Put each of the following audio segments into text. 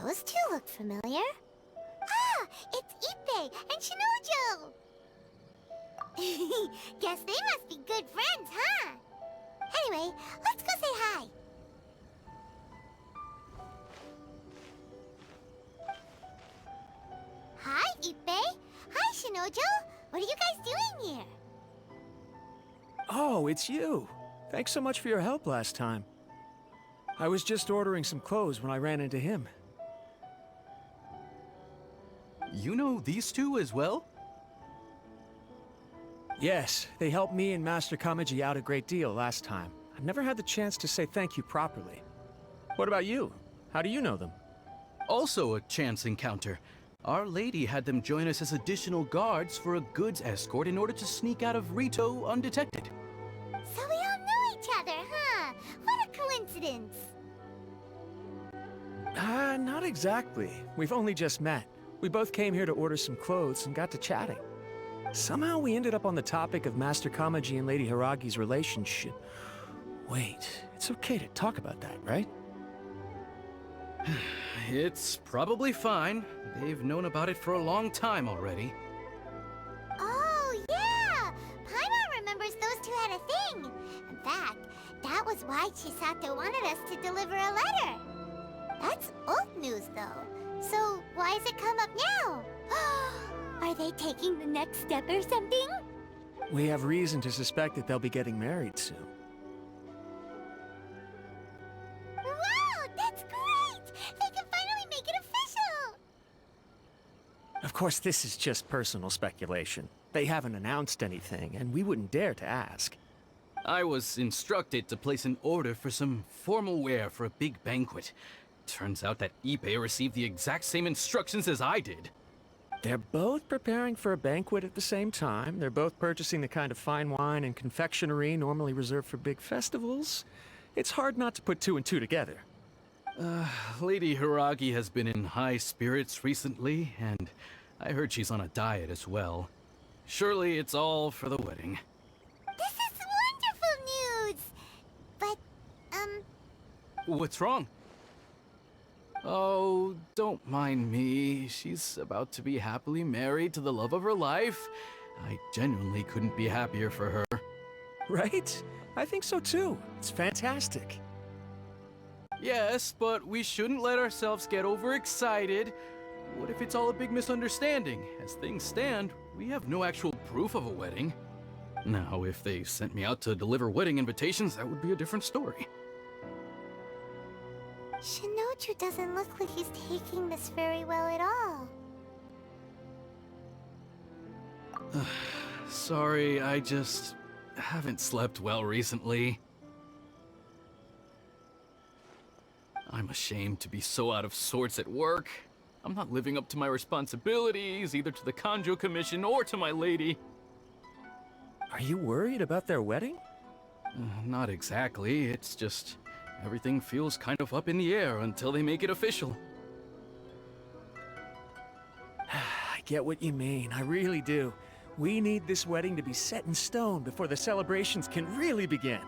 Those two look familiar. Ah, it's Ippei and Shinojo! Guess they must be good friends, huh? Anyway, let's go say hi. Hi, Ippei. Hi, Shinojo. What are you guys doing here? Oh, it's you. Thanks so much for your help last time. I was just ordering some clothes when I ran into him. You know these two as well? Yes, they helped me and Master Kamaji out a great deal last time. I've never had the chance to say thank you properly. What about you? How do you know them? Also a chance encounter. Our lady had them join us as additional guards for a goods escort in order to sneak out of Rito undetected. So we all know each other, huh? What a coincidence. Not exactly. We've only just met. We both came here to order some clothes and got to chatting. Somehow we ended up on the topic of Master Kamaji and Lady Hiragi's relationship. Wait, it's okay to talk about that, right? It's probably fine. They've known about it for a long time already. Oh, yeah! Paimon remembers those two had a thing. In fact, that was why Chisato wanted us to deliver a letter. That's old news, though. So why has it come up now? Are they taking the next step or something? We have reason to suspect that they'll be getting married soon. Wow, that's great! They can finally make it official! Of course, this is just personal speculation. They haven't announced anything, and we wouldn't dare to ask. I was instructed to place an order for some formal wear for a big banquet. Turns out that Ippei received the exact same instructions as I did. They're both preparing for a banquet at the same time. They're both purchasing the kind of fine wine and confectionery normally reserved for big festivals. It's hard not to put two and two together. Lady Hiragi has been in high spirits recently, and I heard she's on a diet as well. Surely it's all for the wedding. This is wonderful news! But, What's wrong? Oh, don't mind me. She's about to be happily married to the love of her life. I genuinely couldn't be happier for her. Right? I think so too. It's fantastic. Yes, but we shouldn't let ourselves get overexcited. What if it's all a big misunderstanding? As things stand, we have no actual proof of a wedding. Now, if they sent me out to deliver wedding invitations, that would be a different story. Shinoju doesn't look like he's taking this very well at all. Sorry, I just haven't slept well recently. I'm ashamed to be so out of sorts at work. I'm not living up to my responsibilities, either to the Kanjo Commission or to my lady. Are you worried about their wedding? Not exactly, it's just everything feels kind of up in the air until they make it official. I get what you mean, I really do. We need this wedding to be set in stone before the celebrations can really begin.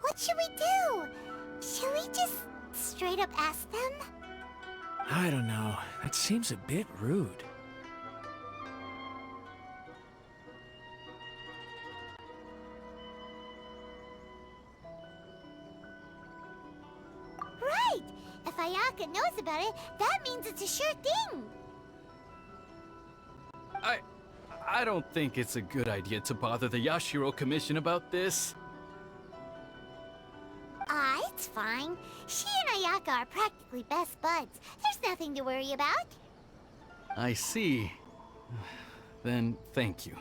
What should we do? Should we just straight up ask them? I don't know. That seems a bit rude. Right! If Ayaka knows about it, that means it's a sure thing! I don't think it's a good idea to bother the Yashiro Commission about this. Ah, it's fine. She and Ayaka are practically best buds. There's nothing to worry about. I see. Then thank you.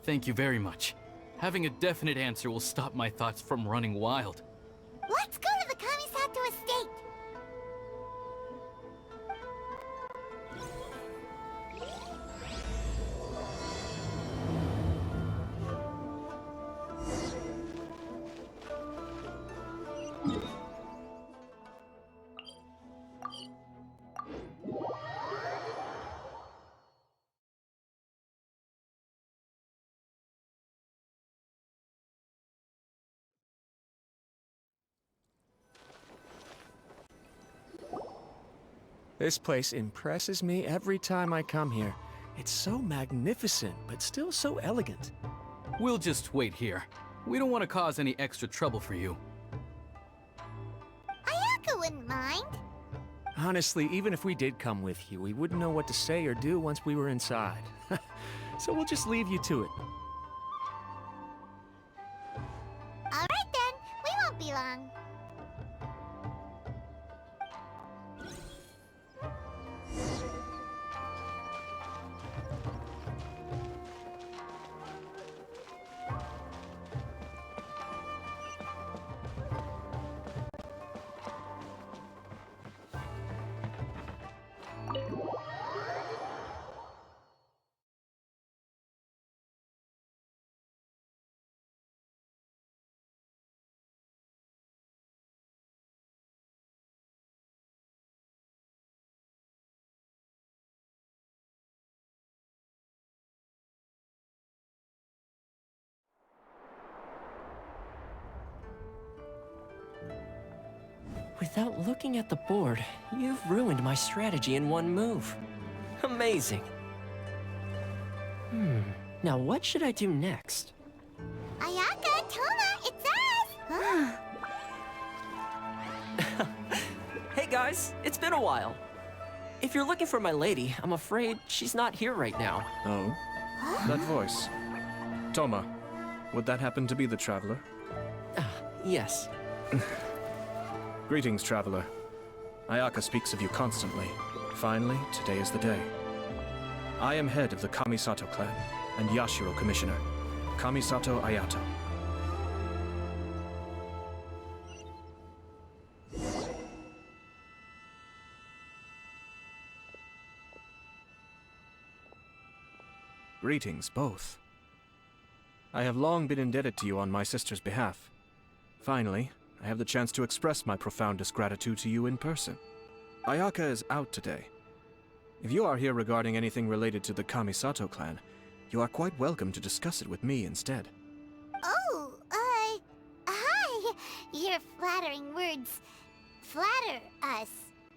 Thank you very much. Having a definite answer will stop my thoughts from running wild. Let's go to the Kamisato estate! This place impresses me every time I come here. It's so magnificent, but still so elegant. We'll just wait here. We don't want to cause any extra trouble for you. Ayaka wouldn't mind. Honestly, even if we did come with you, we wouldn't know what to say or do once we were inside. So we'll just leave you to it. Alright then, we won't be long. Without looking at the board, you've ruined my strategy in one move. Amazing. Now what should I do next? Ayaka, Toma, it's us! Hey guys, it's been a while. If you're looking for my lady, I'm afraid she's not here right now. Oh? That voice. Toma, would that happen to be the Traveler? Yes. Greetings, Traveler. Ayaka speaks of you constantly. Finally, today is the day. I am head of the Kamisato clan and Yashiro Commissioner, Kamisato Ayato. Greetings, both. I have long been indebted to you on my sister's behalf. Finally, I have the chance to express my profoundest gratitude to you in person. Ayaka is out today. If you are here regarding anything related to the Kamisato clan, you are quite welcome to discuss it with me instead. Oh, hi! Your flattering words flatter us.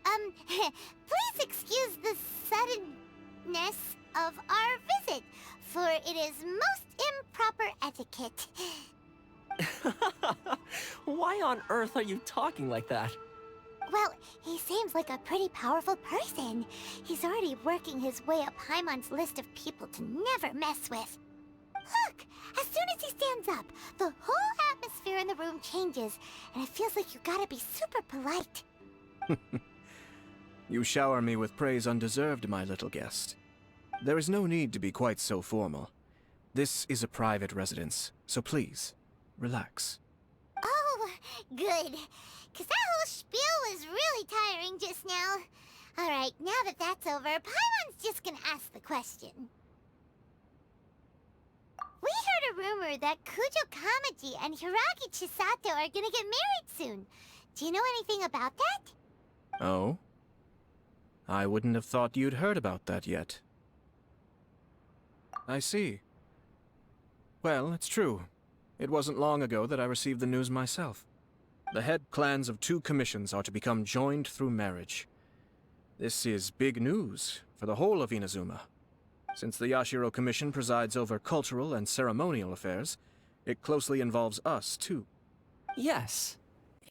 Please excuse the suddenness of our visit, for it is most improper etiquette. Why on earth are you talking like that? Well, he seems like a pretty powerful person. He's already working his way up Paimon's list of people to never mess with. Look! As soon as he stands up, the whole atmosphere in the room changes, and it feels like you gotta be super polite. You shower me with praise undeserved, my little guest. There is no need to be quite so formal. This is a private residence, so please, relax. Oh, good. 'Cause that whole spiel was really tiring just now. Alright, now that that's over, Paimon's just gonna ask the question. We heard a rumor that Kujo Kamaji and Hiragi Chisato are gonna get married soon. Do you know anything about that? Oh? I wouldn't have thought you'd heard about that yet. I see. Well, it's true. It wasn't long ago that I received the news myself. The head clans of 2 commissions are to become joined through marriage. This is big news for the whole of Inazuma. Since the Yashiro Commission presides over cultural and ceremonial affairs, it closely involves us, too. Yes.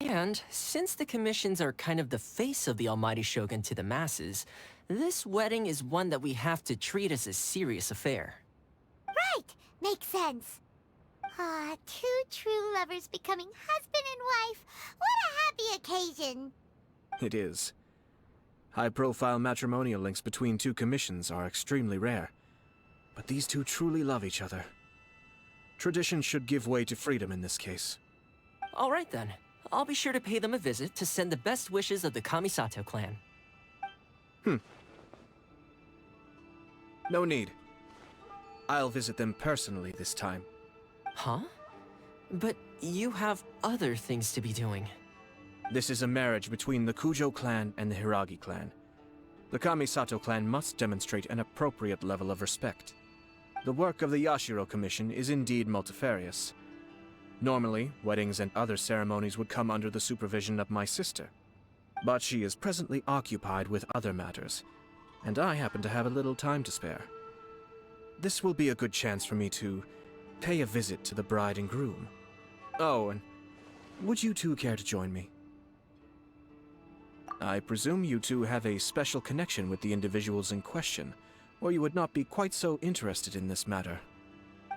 And since the commissions are kind of the face of the Almighty Shogun to the masses, this wedding is one that we have to treat as a serious affair. Right, makes sense. Ah, 2 true lovers becoming husband and wife. What a happy occasion. It is. High-profile matrimonial links between 2 commissions are extremely rare. But these 2 truly love each other. Tradition should give way to freedom in this case. All right then. I'll be sure to pay them a visit to send the best wishes of the Kamisato clan. No need. I'll visit them personally this time. Huh? But you have other things to be doing. This is a marriage between the Kujo clan and the Hiragi clan. The Kamisato clan must demonstrate an appropriate level of respect. The work of the Yashiro Commission is indeed multifarious. Normally, weddings and other ceremonies would come under the supervision of my sister. But she is presently occupied with other matters, and I happen to have a little time to spare. This will be a good chance for me to pay a visit to the bride and groom. Oh, and would you two care to join me? I presume you two have a special connection with the individuals in question, or you would not be quite so interested in this matter.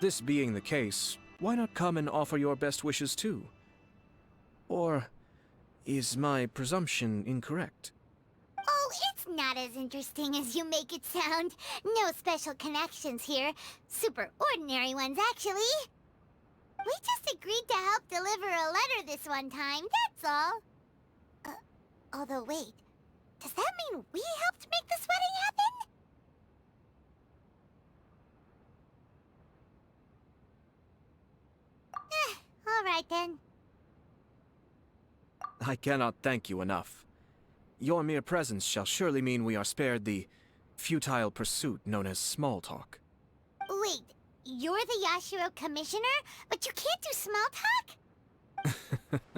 This being the case, why not come and offer your best wishes too? Or is my presumption incorrect? Oh, it's not as interesting as you make it sound. No special connections here. Super ordinary ones, actually. We just agreed to help deliver a letter this one time, that's all. Although wait, does that mean we helped make this wedding happen? All right then. I cannot thank you enough. Your mere presence shall surely mean we are spared the futile pursuit known as small talk. Wait, you're the Yashiro commissioner, but you can't do small talk?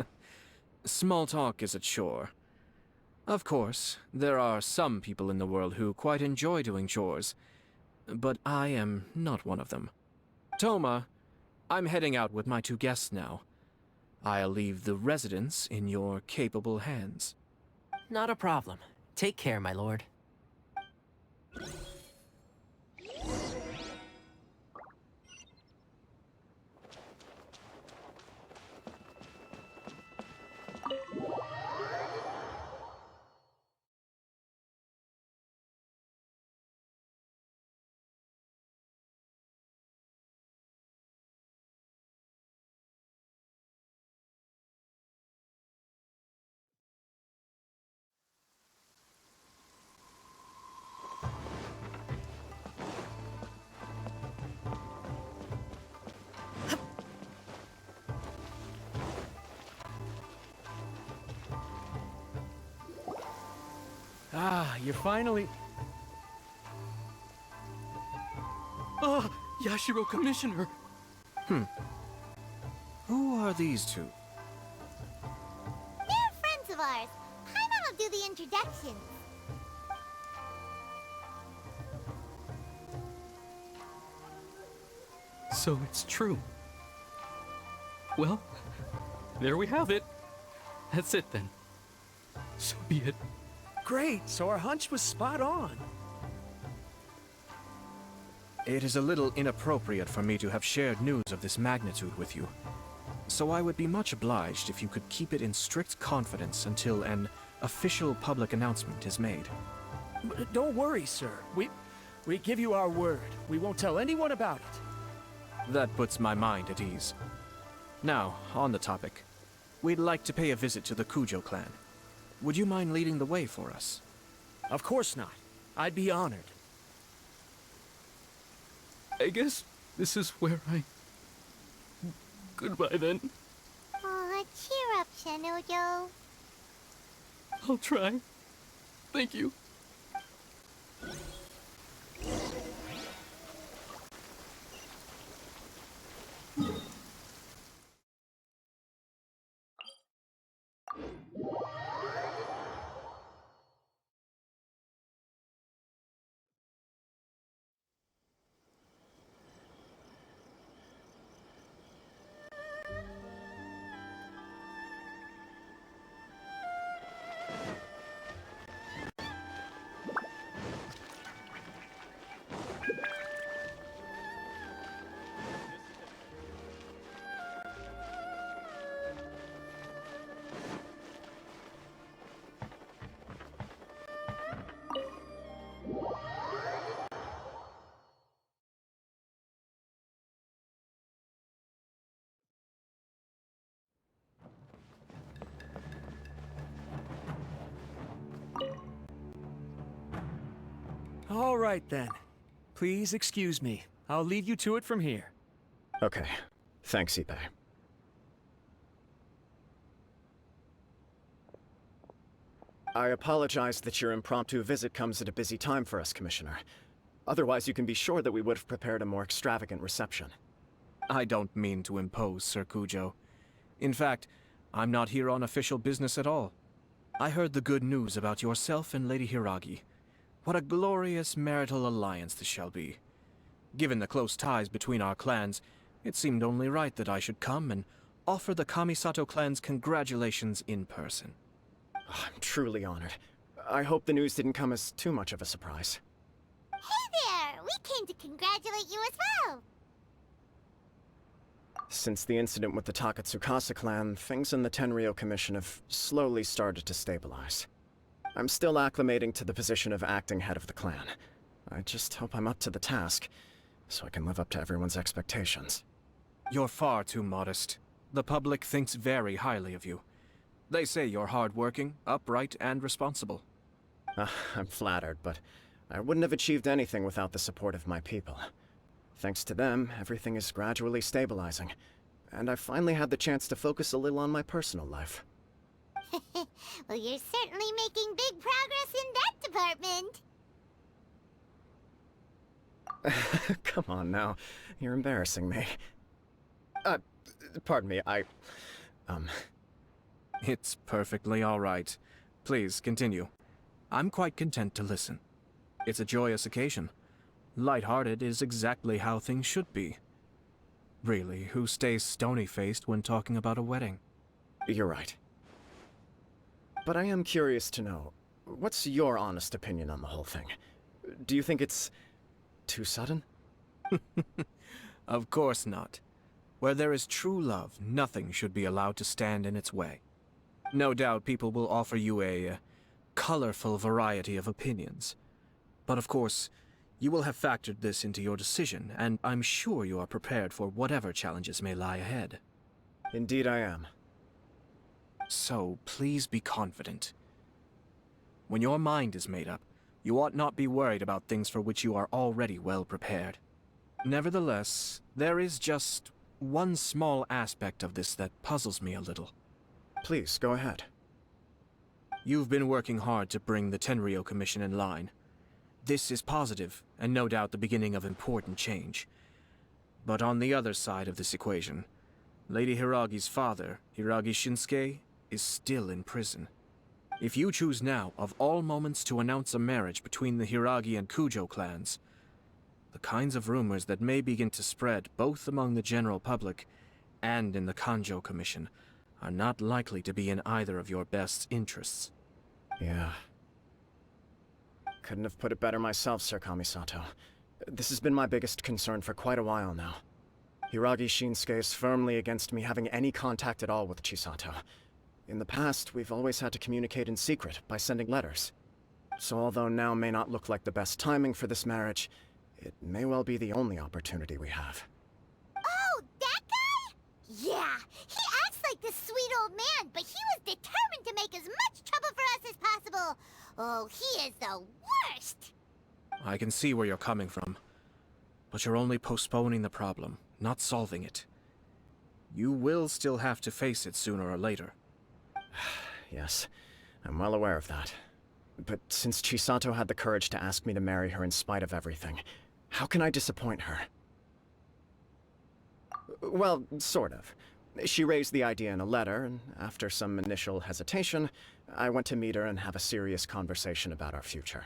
Small talk is a chore. Of course, there are some people in the world who quite enjoy doing chores, but I am not one of them. Toma, I'm heading out with my two guests now. I'll leave the residence in your capable hands. Not a problem. Take care, my lord. Ah, you're finally... Ah, Yashiro Commissioner! Who are these two? They're friends of ours. Paimon will do the introductions. So it's true. Well, there we have it. That's it then. So be it. Great, so our hunch was spot on. It is a little inappropriate for me to have shared news of this magnitude with you, so I would be much obliged if you could keep it in strict confidence until an official public announcement is made. Don't worry, sir. We give you our word. We won't tell anyone about it. That puts my mind at ease. Now, on the topic. We'd like to pay a visit to the Kujo clan. Would you mind leading the way for us? Of course not. I'd be honored. I guess this is where I... Goodbye then. Aw, cheer up, Shanojo. I'll try. Thank you. All right, then. Please excuse me. I'll leave you to it from here. Okay. Thanks, Ipe. I apologize that your impromptu visit comes at a busy time for us, Commissioner. Otherwise, you can be sure that we would have prepared a more extravagant reception. I don't mean to impose, Sir Kujo. In fact, I'm not here on official business at all. I heard the good news about yourself and Lady Hiragi. What a glorious marital alliance this shall be. Given the close ties between our clans, it seemed only right that I should come and offer the Kamisato clan's congratulations in person. I'm truly honored. I hope the news didn't come as too much of a surprise. Hey there! We came to congratulate you as well! Since the incident with the Takatsukasa clan, things in the Tenryou Commission have slowly started to stabilize. I'm still acclimating to the position of acting head of the clan. I just hope I'm up to the task, so I can live up to everyone's expectations. You're far too modest. The public thinks very highly of you. They say you're hardworking, upright, and responsible. I'm flattered, but I wouldn't have achieved anything without the support of my people. Thanks to them, everything is gradually stabilizing, and I've finally had the chance to focus a little on my personal life. Well, you're certainly making big progress in that department. Come on now, you're embarrassing me. Pardon me, It's perfectly all right. Please, continue. I'm quite content to listen. It's a joyous occasion. Light-hearted is exactly how things should be. Really, who stays stony-faced when talking about a wedding? You're right. But I am curious to know, what's your honest opinion on the whole thing? Do you think it's too sudden? Of course not. Where there is true love, nothing should be allowed to stand in its way. No doubt people will offer you a colorful variety of opinions. But of course, you will have factored this into your decision, and I'm sure you are prepared for whatever challenges may lie ahead. Indeed I am. So, please be confident. When your mind is made up, you ought not be worried about things for which you are already well prepared. Nevertheless, there is just one small aspect of this that puzzles me a little. Please, go ahead. You've been working hard to bring the Tenryou Commission in line. This is positive, and no doubt the beginning of important change. But on the other side of this equation, Lady Hiragi's father, Hiragi Shinsuke, is still in prison. If you choose now, of all moments, to announce a marriage between the Hiragi and Kujo clans, the kinds of rumors that may begin to spread both among the general public and in the Kanjo Commission are not likely to be in either of your best interests. Yeah. Couldn't have put it better myself, Sir Kamisato. This has been my biggest concern for quite a while now. Hiragi Shinsuke is firmly against me having any contact at all with Chisato. In the past, we've always had to communicate in secret by sending letters. So although now may not look like the best timing for this marriage, it may well be the only opportunity we have. Oh, that guy? Yeah, he acts like this sweet old man, but he was determined to make as much trouble for us as possible. Oh, he is the worst! I can see where you're coming from, but you're only postponing the problem, not solving it. You will still have to face it sooner or later. Yes, I'm well aware of that. But since Chisato had the courage to ask me to marry her in spite of everything, how can I disappoint her? Well, sort of. She raised the idea in a letter, and after some initial hesitation, I went to meet her and have a serious conversation about our future.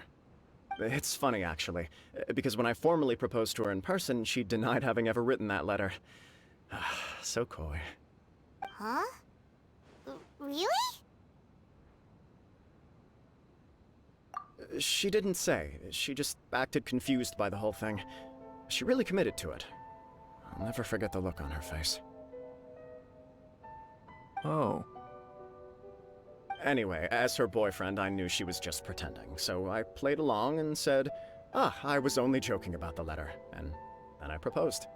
It's funny, actually, because when I formally proposed to her in person, she denied having ever written that letter. So coy. Huh? Really? She didn't say. She just acted confused by the whole thing. She really committed to it. I'll never forget the look on her face. Oh. Anyway, as her boyfriend, I knew she was just pretending, so I played along and said, I was only joking about the letter, and then I proposed.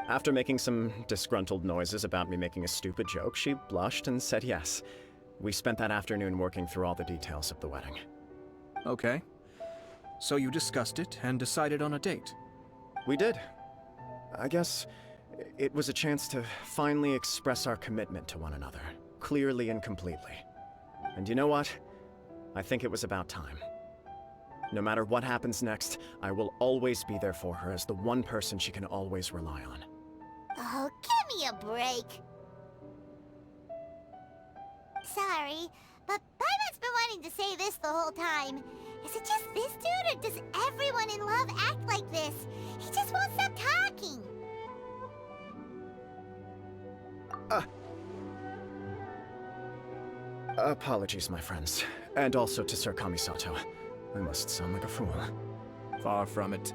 After making some disgruntled noises about me making a stupid joke, she blushed and said yes. We spent that afternoon working through all the details of the wedding. Okay. So you discussed it and decided on a date? We did. I guess it was a chance to finally express our commitment to one another, clearly and completely. And you know what? I think it was about time. No matter what happens next, I will always be there for her as the one person she can always rely on. Oh, give me a break. Sorry, but Paimon's been wanting to say this the whole time. Is it just this dude, or does everyone in love act like this? He just won't stop talking. Apologies, my friends. And also to Sir Kamisato. I must sound like a fool. Far from it.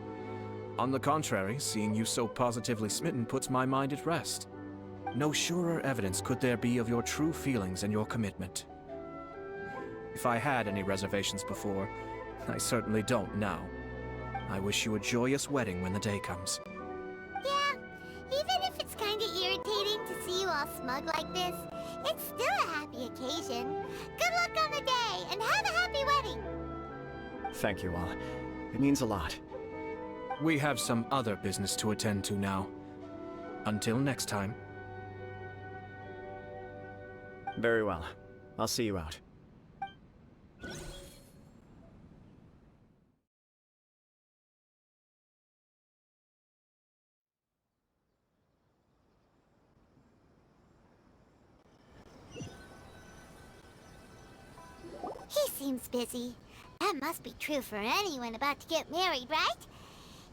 On the contrary, seeing you so positively smitten puts my mind at rest. No surer evidence could there be of your true feelings and your commitment. If I had any reservations before, I certainly don't now. I wish you a joyous wedding when the day comes. Yeah, even if it's kinda irritating to see you all smug like this, it's still a happy occasion. Good luck on the day, and have a happy wedding! Thank you all. It means a lot. We have some other business to attend to now. Until next time. Very well. I'll see you out. He seems busy. That must be true for anyone about to get married, right?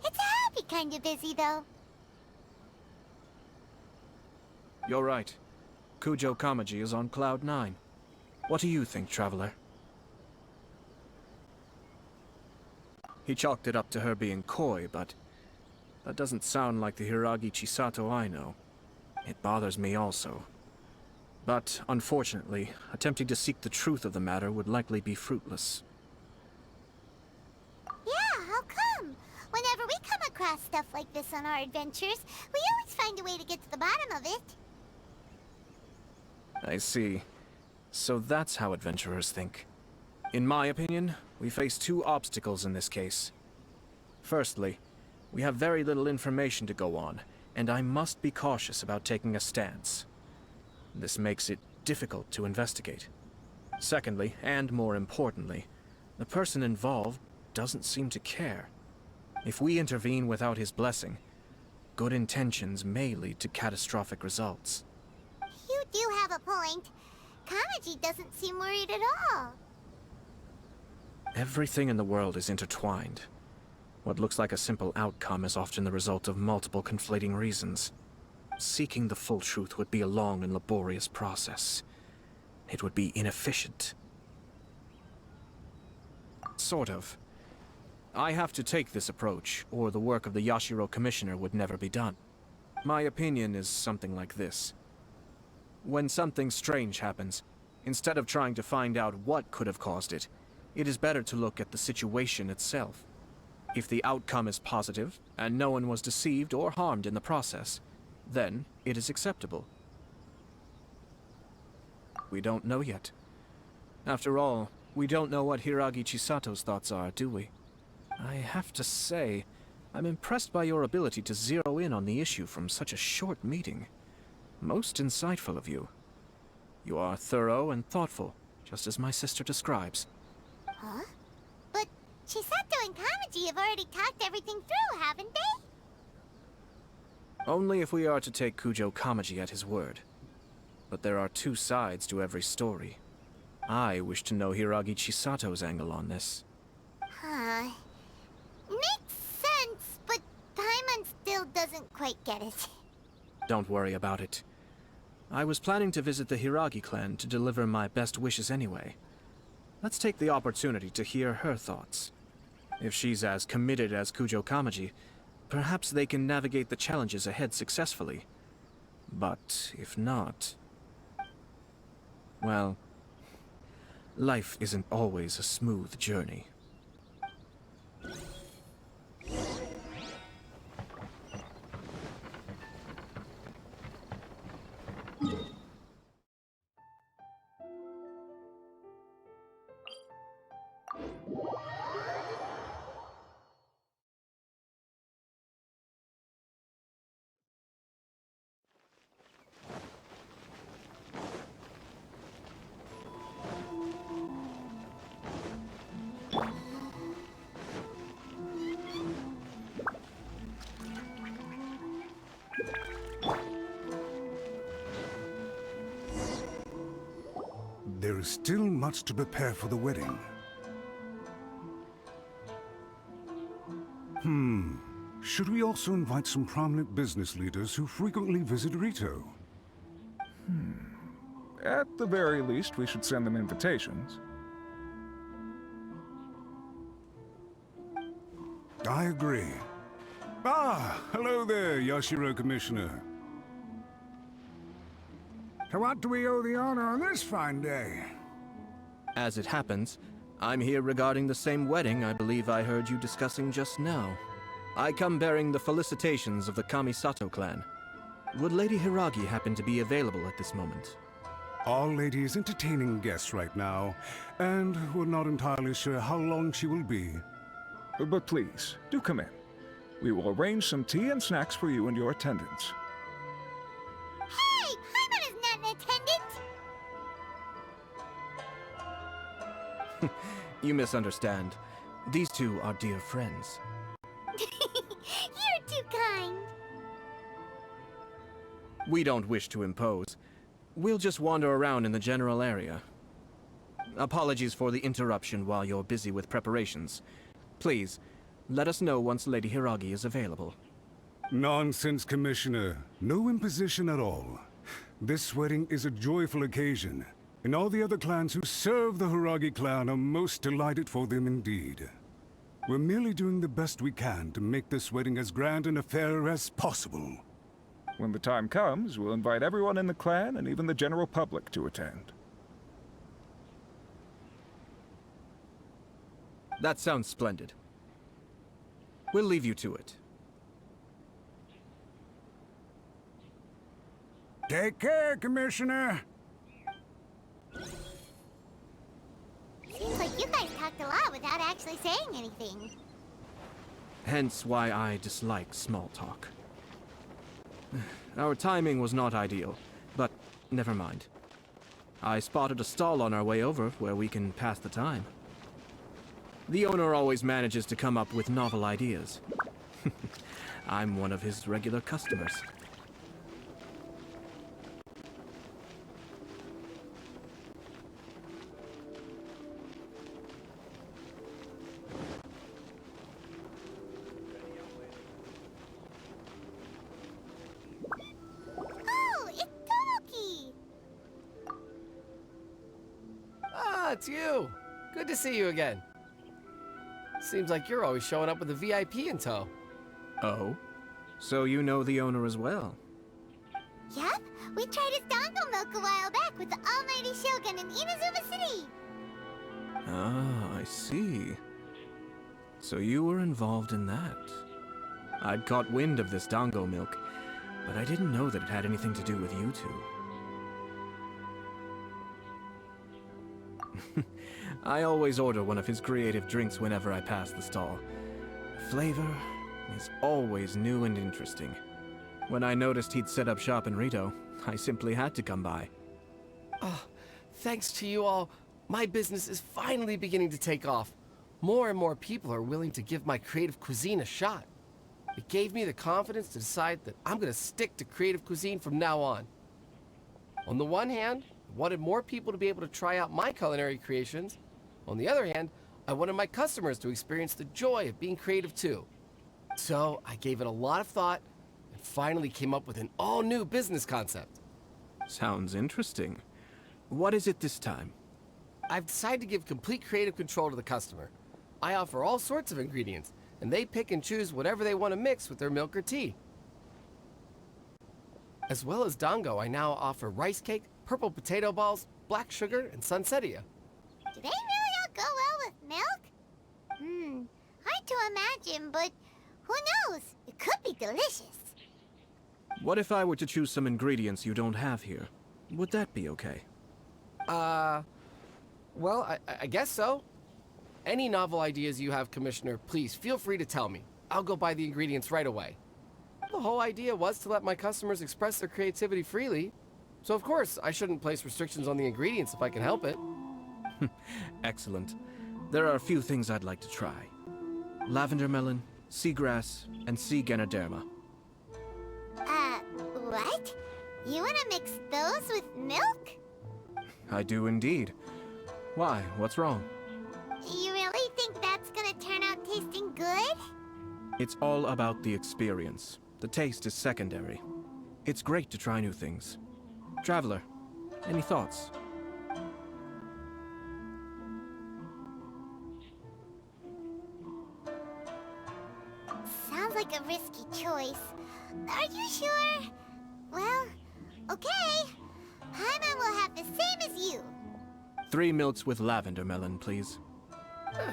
It's a happy kind of busy, though. You're right. Kujo Kamaji is on Cloud 9. What do you think, Traveler? He chalked it up to her being coy, but that doesn't sound like the Hiragi Chisato I know. It bothers me also. But, unfortunately, attempting to seek the truth of the matter would likely be fruitless. Yeah, how come? Whenever we come across stuff like this on our adventures, we always find a way to get to the bottom of it. I see. So that's how adventurers think. In my opinion, we face two obstacles in this case. Firstly, we have very little information to go on, and I must be cautious about taking a stance. This makes it difficult to investigate. Secondly, and more importantly, the person involved doesn't seem to care. If we intervene without his blessing, good intentions may lead to catastrophic results. You do have a point. Kamaji doesn't seem worried at all. Everything in the world is intertwined. What looks like a simple outcome is often the result of multiple conflating reasons. Seeking the full truth would be a long and laborious process. It would be inefficient. Sort of. I have to take this approach, or the work of the Yashiro Commissioner would never be done. My opinion is something like this. When something strange happens, instead of trying to find out what could have caused it, it is better to look at the situation itself. If the outcome is positive, and no one was deceived or harmed in the process, then it is acceptable. We don't know yet. After all, we don't know what Hiragi Chisato's thoughts are, do we? I have to say, I'm impressed by your ability to zero in on the issue from such a short meeting. Most insightful of you. You are thorough and thoughtful, just as my sister describes. Huh? But Chisato and Kamaji have already talked everything through, haven't they? Only if we are to take Kujo Kamaji at his word. But there are two sides to every story. I wish to know Hiragi Chisato's angle on this. Huh. Makes sense, but Paimon still doesn't quite get it. Don't worry about it. I was planning to visit the Hiragi clan to deliver my best wishes anyway. Let's take the opportunity to hear her thoughts. If she's as committed as Kujo Kamaji, perhaps they can navigate the challenges ahead successfully. But if not... well, life isn't always a smooth journey. there is still much to prepare for the wedding. Should we also invite some prominent business leaders who frequently visit Rito? At the very least, we should send them invitations. I agree. Ah, hello there, Yashiro Commissioner. To what do we owe the honor on this fine day? As it happens, I'm here regarding the same wedding I believe I heard you discussing just now. I come bearing the felicitations of the Kamisato clan. Would Lady Hiragi happen to be available at this moment? Our lady is entertaining guests right now, and we're not entirely sure how long she will be. But please, do come in. We will arrange some tea and snacks for you and your attendants. Hey, Paimon is not an attendant! You misunderstand. These two are dear friends. You're too kind. We don't wish to impose. We'll just wander around in the general area. Apologies for the interruption while you're busy with preparations. Please, let us know once Lady Hiragi is available. Nonsense, Commissioner. No imposition at all. This wedding is a joyful occasion, and all the other clans who serve the Hiragi clan are most delighted for them indeed. We're merely doing the best we can to make this wedding as grand an affair as possible. When the time comes, we'll invite everyone in the clan and even the general public to attend. That sounds splendid. We'll leave you to it. Take care, Commissioner. Seems like you guys talked a lot without actually saying anything. Hence why I dislike small talk. Our timing was not ideal, but never mind. I spotted a stall on our way over where we can pass the time. The owner always manages to come up with novel ideas. I'm one of his regular customers. Oh, it's Tomoki! Ah, it's you. Good to see you again. Seems like you're always showing up with a VIP in tow. Oh? So you know the owner as well? Yep, we tried his dango milk a while back with the Almighty Shogun in Inazuma City. Ah, I see. So you were involved in that. I'd caught wind of this dango milk, but I didn't know that it had anything to do with you two. I always order one of his creative drinks whenever I pass the stall. The flavor is always new and interesting. When I noticed he'd set up shop in Rito, I simply had to come by. Oh, thanks to you all, my business is finally beginning to take off. More and more people are willing to give my creative cuisine a shot. It gave me the confidence to decide that I'm going to stick to creative cuisine from now on. On the one hand, I wanted more people to be able to try out my culinary creations. On the other hand, I wanted my customers to experience the joy of being creative too. So I gave it a lot of thought and finally came up with an all-new business concept. Sounds interesting. What is it this time? I've decided to give complete creative control to the customer. I offer all sorts of ingredients, and they pick and choose whatever they want to mix with their milk or tea. As well as dango, I now offer rice cake, purple potato balls, black sugar, and sunsettia. Do they really all go well with milk? Hard to imagine, but who knows? It could be delicious. What if I were to choose some ingredients you don't have here? Would that be okay? Well, I guess so. Any novel ideas you have, Commissioner, please feel free to tell me. I'll go buy the ingredients right away. The whole idea was to let my customers express their creativity freely. So of course, I shouldn't place restrictions on the ingredients if I can help it. Excellent. There are a few things I'd like to try. Lavender melon, seagrass, and sea ganoderma. What? You wanna mix those with milk? I do indeed. Why? What's wrong? You really think that's gonna turn out tasting good? It's all about the experience. The taste is secondary. It's great to try new things. Traveler, any thoughts? Sounds like a risky choice. Are you sure? Well, okay. Paimon will have the same as you. 3 milks with lavender melon, please.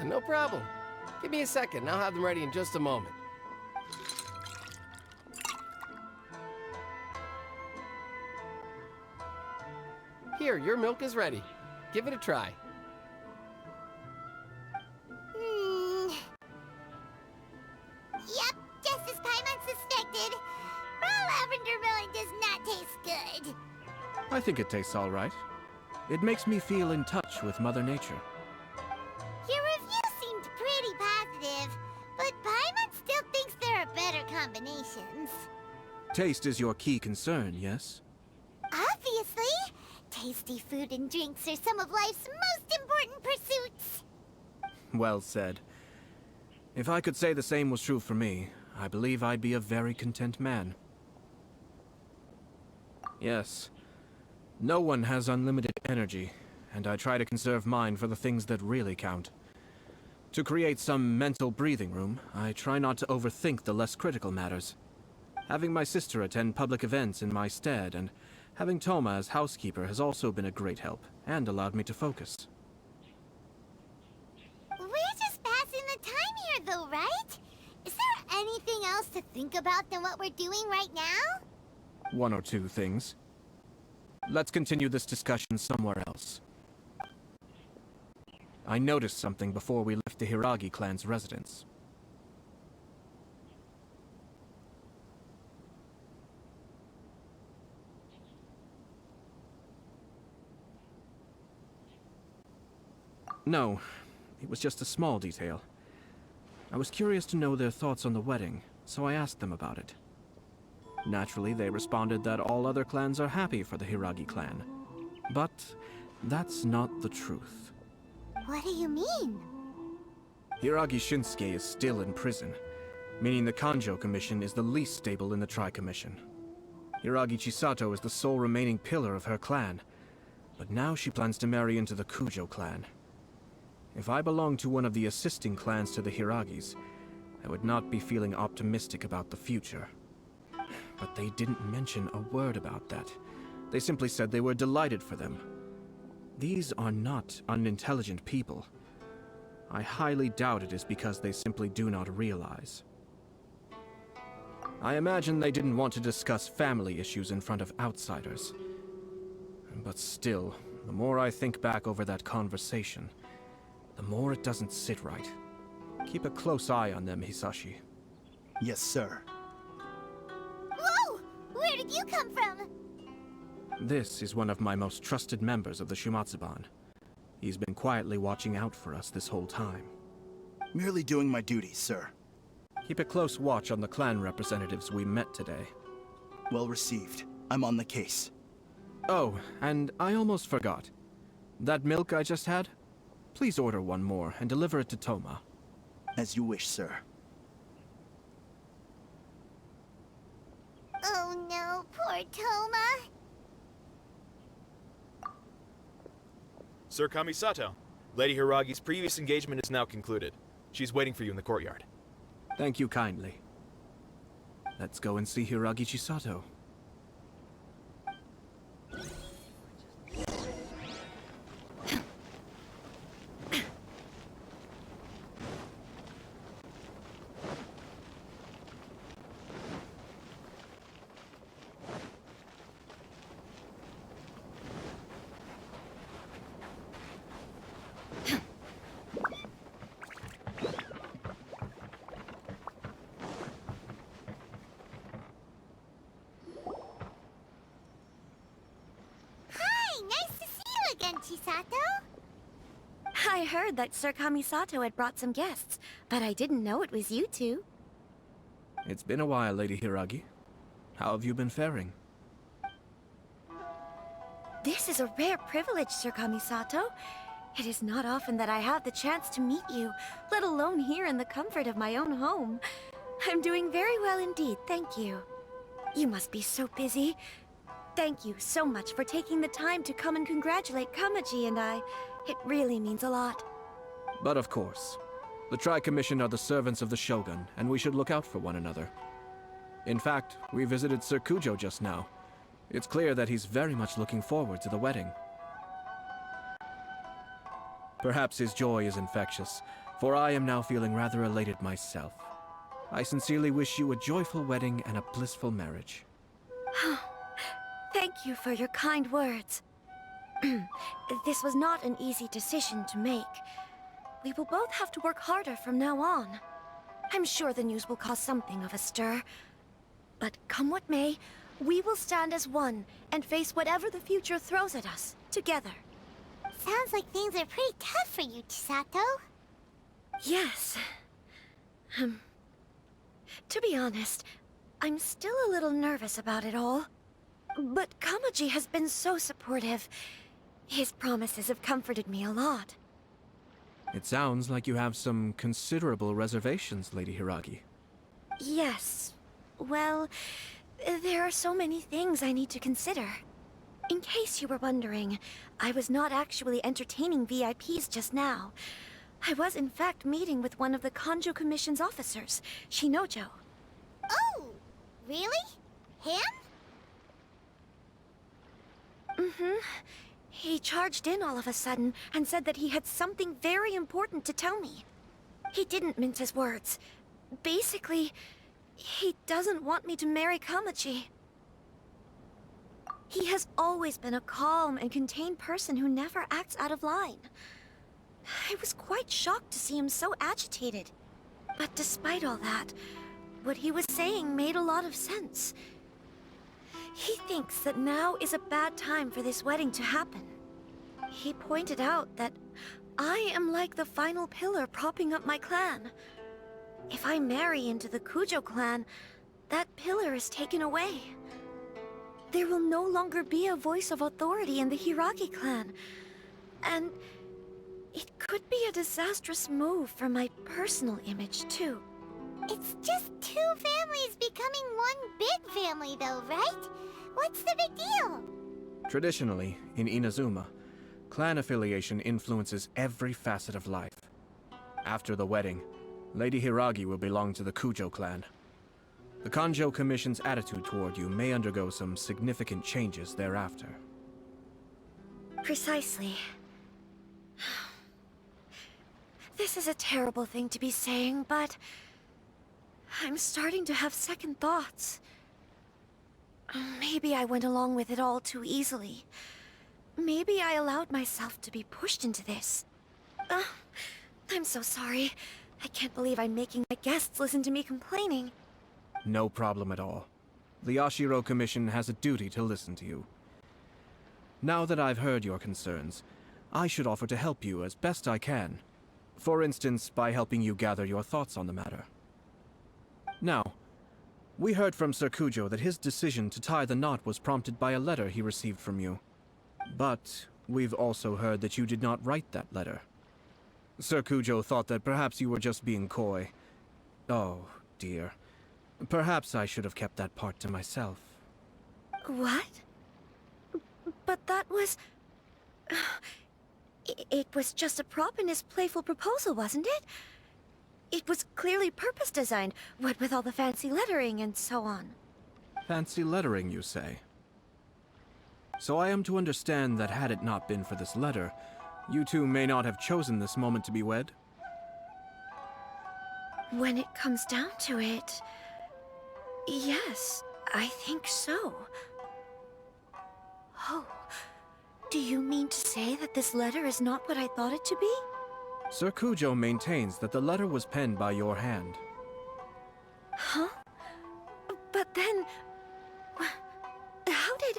No problem. Give me a second, I'll have them ready in just a moment. Here, your milk is ready. Give it a try. Yep, just as Paimon suspected. Raw lavender melon does not taste good. I think it tastes all right. It makes me feel in touch with Mother Nature. Your review seemed pretty positive, but Paimon still thinks there are better combinations. Taste is your key concern, yes? Obviously! Tasty food and drinks are some of life's most important pursuits. Well said. If I could say the same was true for me, I believe I'd be a very content man. Yes. No one has unlimited energy, and I try to conserve mine for the things that really count. To create some mental breathing room, I try not to overthink the less critical matters. Having my sister attend public events in my stead, and having Toma as housekeeper has also been a great help, and allowed me to focus. We're just passing the time here though, right? Is there anything else to think about than what we're doing right now? 1 or 2 things. Let's continue this discussion somewhere else. I noticed something before we left the Hiragi clan's residence. No, it was just a small detail. I was curious to know their thoughts on the wedding, so I asked them about it. Naturally, they responded that all other clans are happy for the Hiragi clan. But that's not the truth. What do you mean? Hiragi Shinsuke is still in prison, meaning the Kanjo Commission is the least stable in the Tri-Commission. Hiragi Chisato is the sole remaining pillar of her clan, but now she plans to marry into the Kujo clan. If I belonged to one of the assisting clans to the Hiragis, I would not be feeling optimistic about the future. But they didn't mention a word about that. They simply said they were delighted for them. These are not unintelligent people. I highly doubt it is because they simply do not realize. I imagine they didn't want to discuss family issues in front of outsiders. But still, the more I think back over that conversation, the more it doesn't sit right. Keep a close eye on them, Hisashi. Yes, sir. Whoa! Where did you come from? This is one of my most trusted members of the Shumatsuban. He's been quietly watching out for us this whole time. Merely doing my duty, sir. Keep a close watch on the clan representatives we met today. Well received. I'm on the case. Oh, and I almost forgot. That milk I just had? Please order one more and deliver it to Toma. As you wish, sir. Oh no, poor Toma. Sir Kamisato, Lady Hiragi's previous engagement is now concluded. She's waiting for you in the courtyard. Thank you kindly. Let's go and see Hiragi Chisato. Chisato? I heard that Sir Kamisato had brought some guests, but I didn't know it was you two. It's been a while, Lady Hiragi. How have you been faring? This is a rare privilege, Sir Kamisato. It is not often that I have the chance to meet you, let alone here in the comfort of my own home. I'm doing very well indeed, thank you. You must be so busy. Thank you so much for taking the time to come and congratulate Kamaji and I. It really means a lot. But of course, the Tri-Commission are the servants of the Shogun, and we should look out for one another. In fact, we visited Sir Kujo just now. It's clear that he's very much looking forward to the wedding. Perhaps his joy is infectious, for I am now feeling rather elated myself. I sincerely wish you a joyful wedding and a blissful marriage. Thank you for your kind words. This was not an easy decision to make. We will both have to work harder from now on. I'm sure the news will cause something of a stir. But come what may, we will stand as one and face whatever the future throws at us, together. Sounds like things are pretty tough for you, Chisato. Yes. To be honest, I'm still a little nervous about it all. But Kamaji has been so supportive. His promises have comforted me a lot. It sounds like you have some considerable reservations, Lady Hiragi. Yes. Well, there are so many things I need to consider. In case you were wondering, I was not actually entertaining VIPs just now. I was in fact meeting with one of the Kanjo Commission's officers, Shinojo. Oh, really? Him? Mm-hmm. He charged in all of a sudden and said that he had something very important to tell me. He didn't mince his words. Basically, he doesn't want me to marry Kamaji. He has always been a calm and contained person who never acts out of line. I was quite shocked to see him so agitated. But despite all that, what he was saying made a lot of sense. He thinks that now is a bad time for this wedding to happen. He pointed out that I am like the final pillar propping up my clan. If I marry into the Kujo clan, that pillar is taken away. There will no longer be a voice of authority in the Hiragi clan. And it could be a disastrous move for my personal image, too. It's just two families becoming one big family, though, right? What's the big deal? Traditionally, in Inazuma, clan affiliation influences every facet of life. After the wedding, Lady Hiragi will belong to the Kujo clan. The Kanjo Commission's attitude toward you may undergo some significant changes thereafter. Precisely. This is a terrible thing to be saying, but I'm starting to have second thoughts. Maybe I went along with it all too easily. Maybe I allowed myself to be pushed into this. I'm so sorry. I can't believe I'm making my guests listen to me complaining. No problem at all. The Ashiro Commission has a duty to listen to you. Now that I've heard your concerns, I should offer to help you as best I can. For instance, by helping you gather your thoughts on the matter. Now, we heard from Sir Kujo that his decision to tie the knot was prompted by a letter he received from you. But we've also heard that you did not write that letter. Sir Kujo thought that perhaps you were just being coy. Oh, dear. Perhaps I should have kept that part to myself. What? But that was... It was just a prop in his playful proposal, wasn't it? It was clearly purpose-designed, what with all the fancy lettering and so on. Fancy lettering, you say? So I am to understand that had it not been for this letter, you two may not have chosen this moment to be wed? When it comes down to it... yes, I think so. Oh, do you mean to say that this letter is not what I thought it to be? Sir Kujo maintains that the letter was penned by your hand. Huh? But then... how did...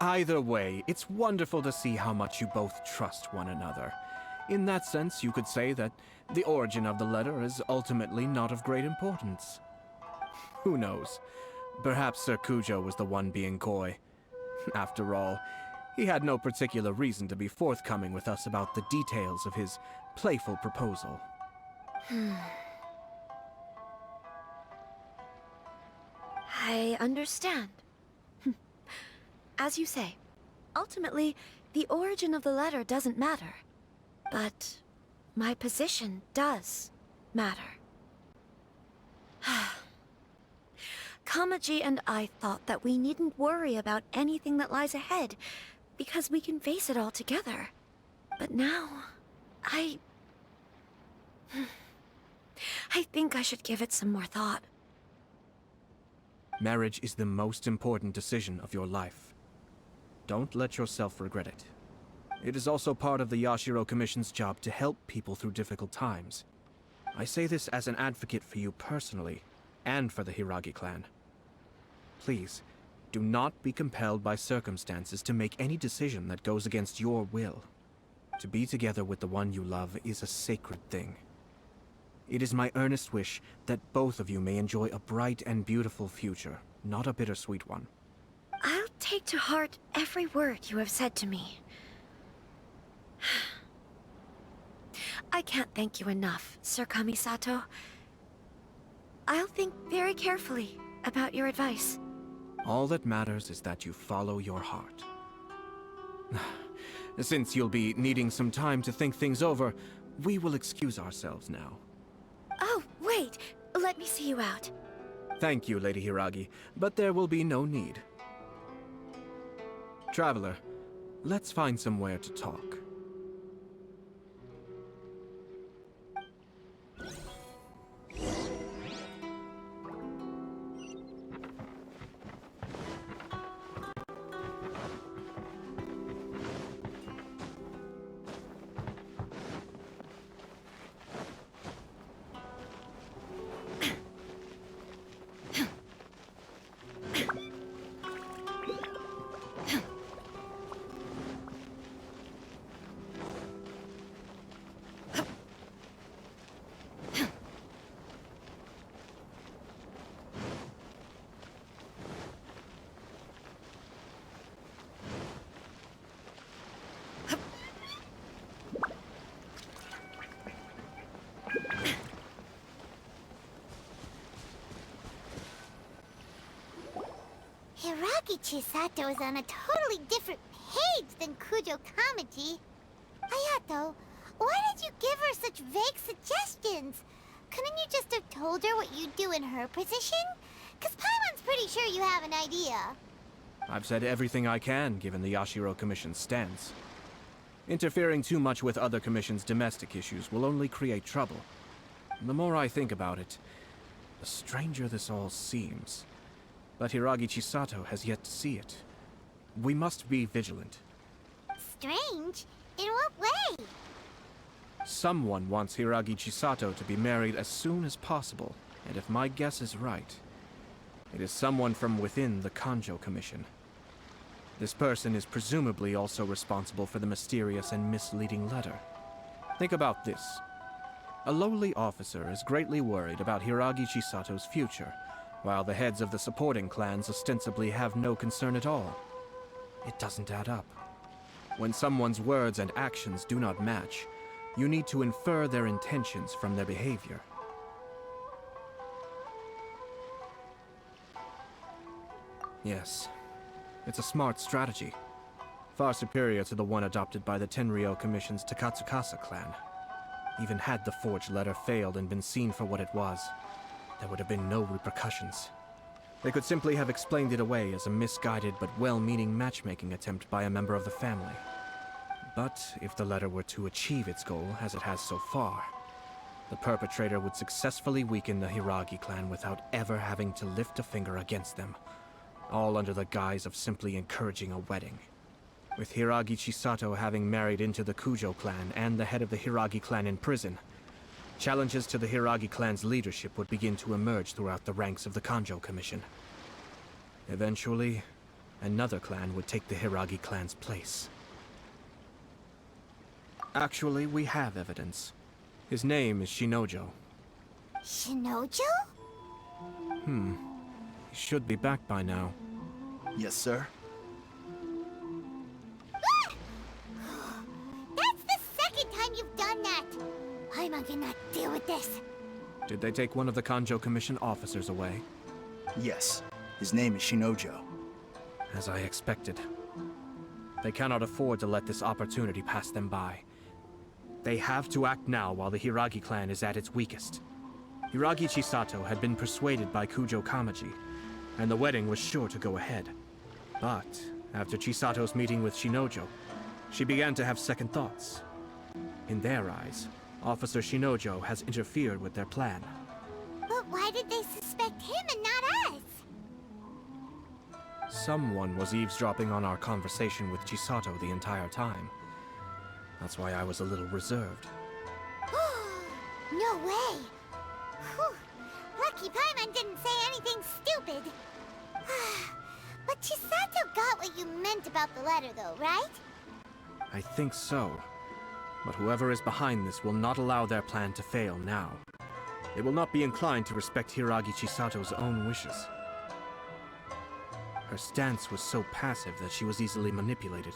Either way, it's wonderful to see how much you both trust one another. In that sense, you could say that the origin of the letter is ultimately not of great importance. Who knows? Perhaps Sir Kujo was the one being coy. After all, He had no particular reason to be forthcoming with us about the details of his playful proposal. I understand. As you say, ultimately, the origin of the letter doesn't matter. But my position does matter. Kamaji and I thought that we needn't worry about anything that lies ahead, because we can face it all together. But now, I think I should give it some more thought. Marriage is the most important decision of your life. Don't let yourself regret it. It is also part of the Yashiro Commission's job to help people through difficult times. I say this as an advocate for you personally, and for the Hiragi clan. Please, do not be compelled by circumstances to make any decision that goes against your will. To be together with the one you love is a sacred thing. It is my earnest wish that both of you may enjoy a bright and beautiful future, not a bittersweet one. I'll take to heart every word you have said to me. I can't thank you enough, Sir Kamisato. I'll think very carefully about your advice. All that matters is that you follow your heart. Since you'll be needing some time to think things over, we will excuse ourselves now. Oh, wait! Let me see you out. Thank you, Lady Hiragi, but there will be no need. Traveler, let's find somewhere to talk. Hiragi Chisato is on a totally different page than Kujo Kamaji. Ayato, why did you give her such vague suggestions? Couldn't you just have told her what you'd do in her position? 'Cause Paimon's pretty sure you have an idea. I've said everything I can, given the Yashiro Commission's stance. Interfering too much with other commissions' domestic issues will only create trouble. The more I think about it, the stranger this all seems. But Hiragi Chisato has yet to see it. We must be vigilant. Strange? In what way? Someone wants Hiragi Chisato to be married as soon as possible, and if my guess is right, it is someone from within the Kanjo Commission. This person is presumably also responsible for the mysterious and misleading letter. Think about this. A lowly officer is greatly worried about Hiragi Chisato's future, while the heads of the supporting clans ostensibly have no concern at all. It doesn't add up. When someone's words and actions do not match, you need to infer their intentions from their behavior. Yes, it's a smart strategy. Far superior to the one adopted by the Tenryou Commission's Takatsukasa clan. Even had the forged letter failed and been seen for what it was, there would have been no repercussions. They could simply have explained it away as a misguided but well-meaning matchmaking attempt by a member of the family. But if the letter were to achieve its goal, as it has so far, the perpetrator would successfully weaken the Hiragi clan without ever having to lift a finger against them, all under the guise of simply encouraging a wedding. With Hiragi Chisato having married into the Kujo clan and the head of the Hiragi clan in prison, challenges to the Hiragi clan's leadership would begin to emerge throughout the ranks of the Kanjo Commission. Eventually, another clan would take the Hiragi clan's place. Actually, we have evidence. His name is Shinojo. Shinojo? He should be back by now. Yes, sir. cannot deal with this. Did they take one of the Kanjo Commission officers away? Yes. His name is Shinojo. As I expected. They cannot afford to let this opportunity pass them by. They have to act now while the Hiragi clan is at its weakest. Hiragi Chisato had been persuaded by Kujo Kamaji, and the wedding was sure to go ahead. But, after Chisato's meeting with Shinojo, she began to have second thoughts. In their eyes, Officer Shinojo has interfered with their plan. But why did they suspect him and not us? Someone was eavesdropping on our conversation with Chisato the entire time. That's why I was a little reserved. No way! Whew. Lucky Paimon didn't say anything stupid. But Chisato got what you meant about the letter though, right? I think so. But whoever is behind this will not allow their plan to fail now. They will not be inclined to respect Hiragi Chisato's own wishes. Her stance was so passive that she was easily manipulated,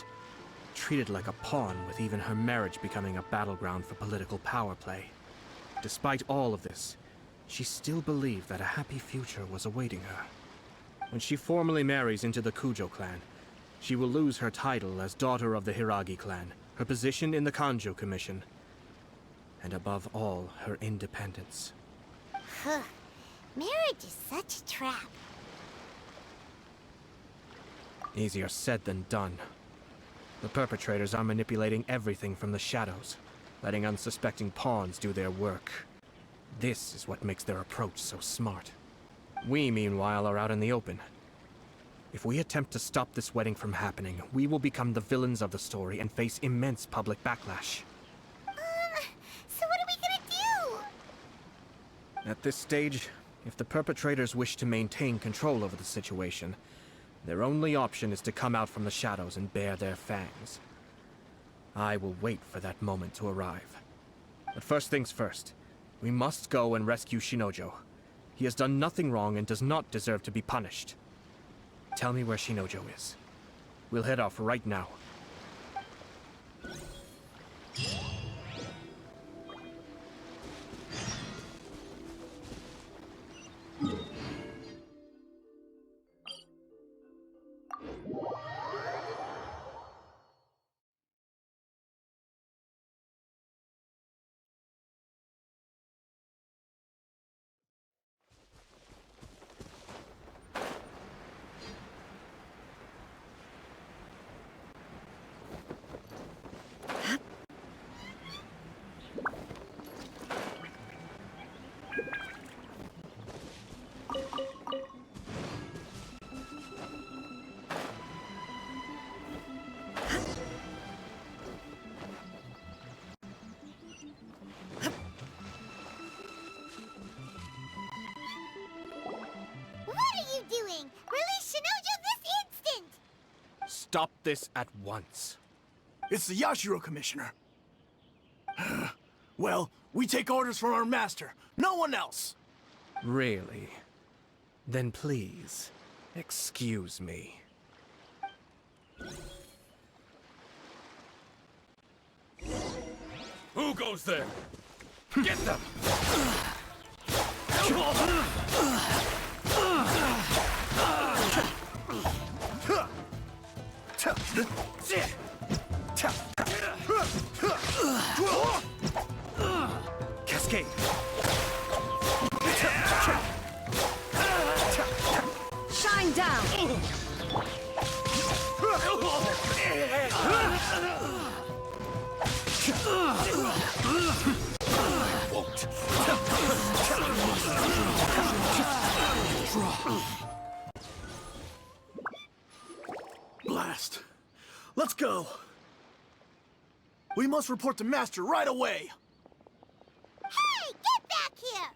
treated like a pawn, with even her marriage becoming a battleground for political power play. Despite all of this, she still believed that a happy future was awaiting her. When she formally marries into the Kujo clan, she will lose her title as daughter of the Hiragi clan, her position in the Kanjo Commission, and above all, her independence. Marriage is such a trap. Easier said than done. The perpetrators are manipulating everything from the shadows, letting unsuspecting pawns do their work. This is what makes their approach so smart. We, meanwhile, are out in the open. If we attempt to stop this wedding from happening, we will become the villains of the story and face immense public backlash. So what are we gonna do? At this stage, if the perpetrators wish to maintain control over the situation, their only option is to come out from the shadows and bare their fangs. I will wait for that moment to arrive. But first things first, we must go and rescue Shinojo. He has done nothing wrong and does not deserve to be punished. Tell me where Shinojo is. We'll head off right now. Doing? Release Shinojo this instant! Stop this at once. It's the Yashiro Commissioner. Well, we take orders from our master. No one else. Really? Then please, excuse me. Who goes there? Get them! Cascade! Shine down! Blast. Let's go. We must report to Master right away. Hey, get back here!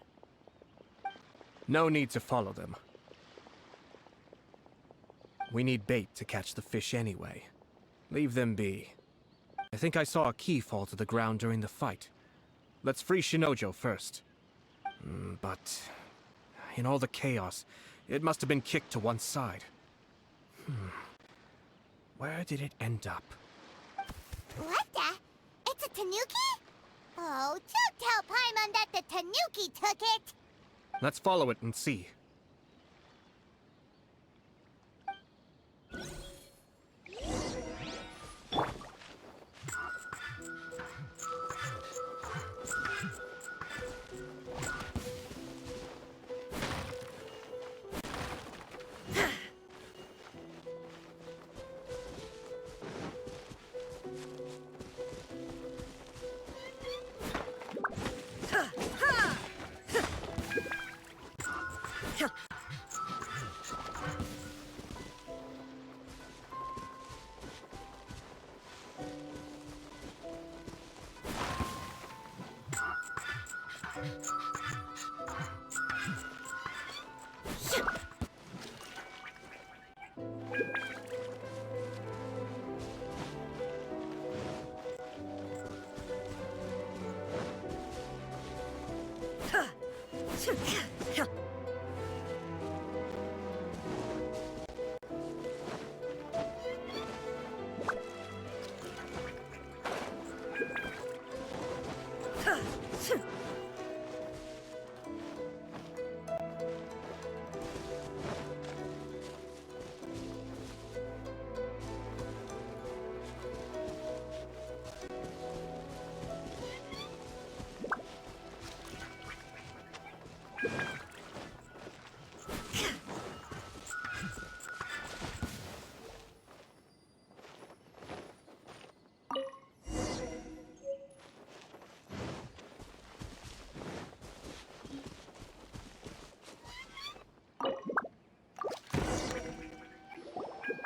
No need to follow them. We need bait to catch the fish anyway. Leave them be. I think I saw a key fall to the ground during the fight. Let's free Shinojo first. But in all the chaos, it must have been kicked to one side. Where did it end up? What the? It's a tanuki? Oh, don't tell Paimon that the Tanuki took it! Let's follow it and see.